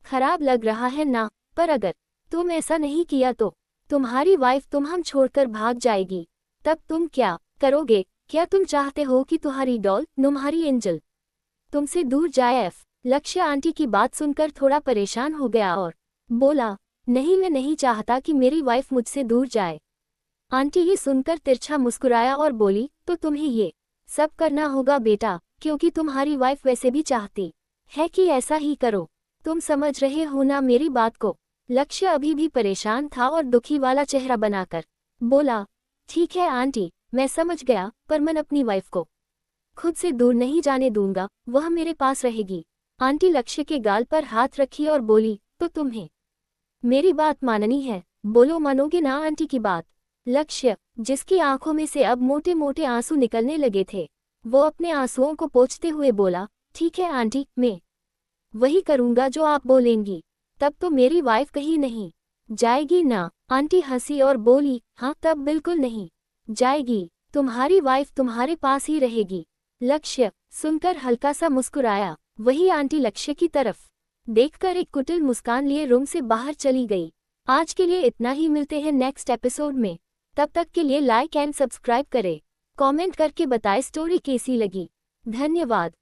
खराब लग रहा है ना, पर अगर तुम ऐसा नहीं किया तो तुम्हारी वाइफ तुम हम छोड़कर भाग जाएगी, तब तुम क्या करोगे। क्या तुम चाहते हो कि तुम्हारी डॉल, तुम्हारी एंजल तुमसे दूर जाए। लक्ष्य आंटी की बात सुनकर थोड़ा परेशान हो गया और बोला, नहीं मैं नहीं चाहता कि मेरी वाइफ मुझसे दूर जाए। आंटी ये सुनकर तिरछा मुस्कुराया और बोली, तो तुम्हें ये सब करना होगा बेटा, क्योंकि तुम्हारी वाइफ वैसे भी चाहती है कि ऐसा ही करो। तुम समझ रहे हो ना मेरी बात को। लक्ष्य अभी भी परेशान था और दुखी वाला चेहरा बनाकर बोला, ठीक है आंटी, मैं समझ गया, पर मैं अपनी वाइफ को खुद से दूर नहीं जाने दूंगा, वह मेरे पास रहेगी। आंटी लक्ष्य के गाल पर हाथ रखी और बोली, तो तुम्हें मेरी बात माननी है, बोलो मानोगे ना आंटी की बात। लक्ष्य, जिसकी आंखों में से अब मोटे मोटे आंसू निकलने लगे थे, वो अपने आंसुओं को पोंछते हुए बोला, ठीक है आंटी, मैं वही करूंगा जो आप बोलेंगी। तब तो मेरी वाइफ कहीं नहीं जाएगी ना। आंटी हंसी और बोली, हाँ तब बिल्कुल नहीं जाएगी, तुम्हारी वाइफ तुम्हारे पास ही रहेगी। लक्ष्य सुनकर हल्का सा मुस्कुराया। वही आंटी लक्ष्य की तरफ देखकर एक कुटिल मुस्कान लिए रूम से बाहर चली गई। आज के लिए इतना ही, मिलते हैं नेक्स्ट एपिसोड में। तब तक के लिए लाइक एंड सब्सक्राइब करें, कमेंट करके बताएं स्टोरी कैसी लगी। धन्यवाद।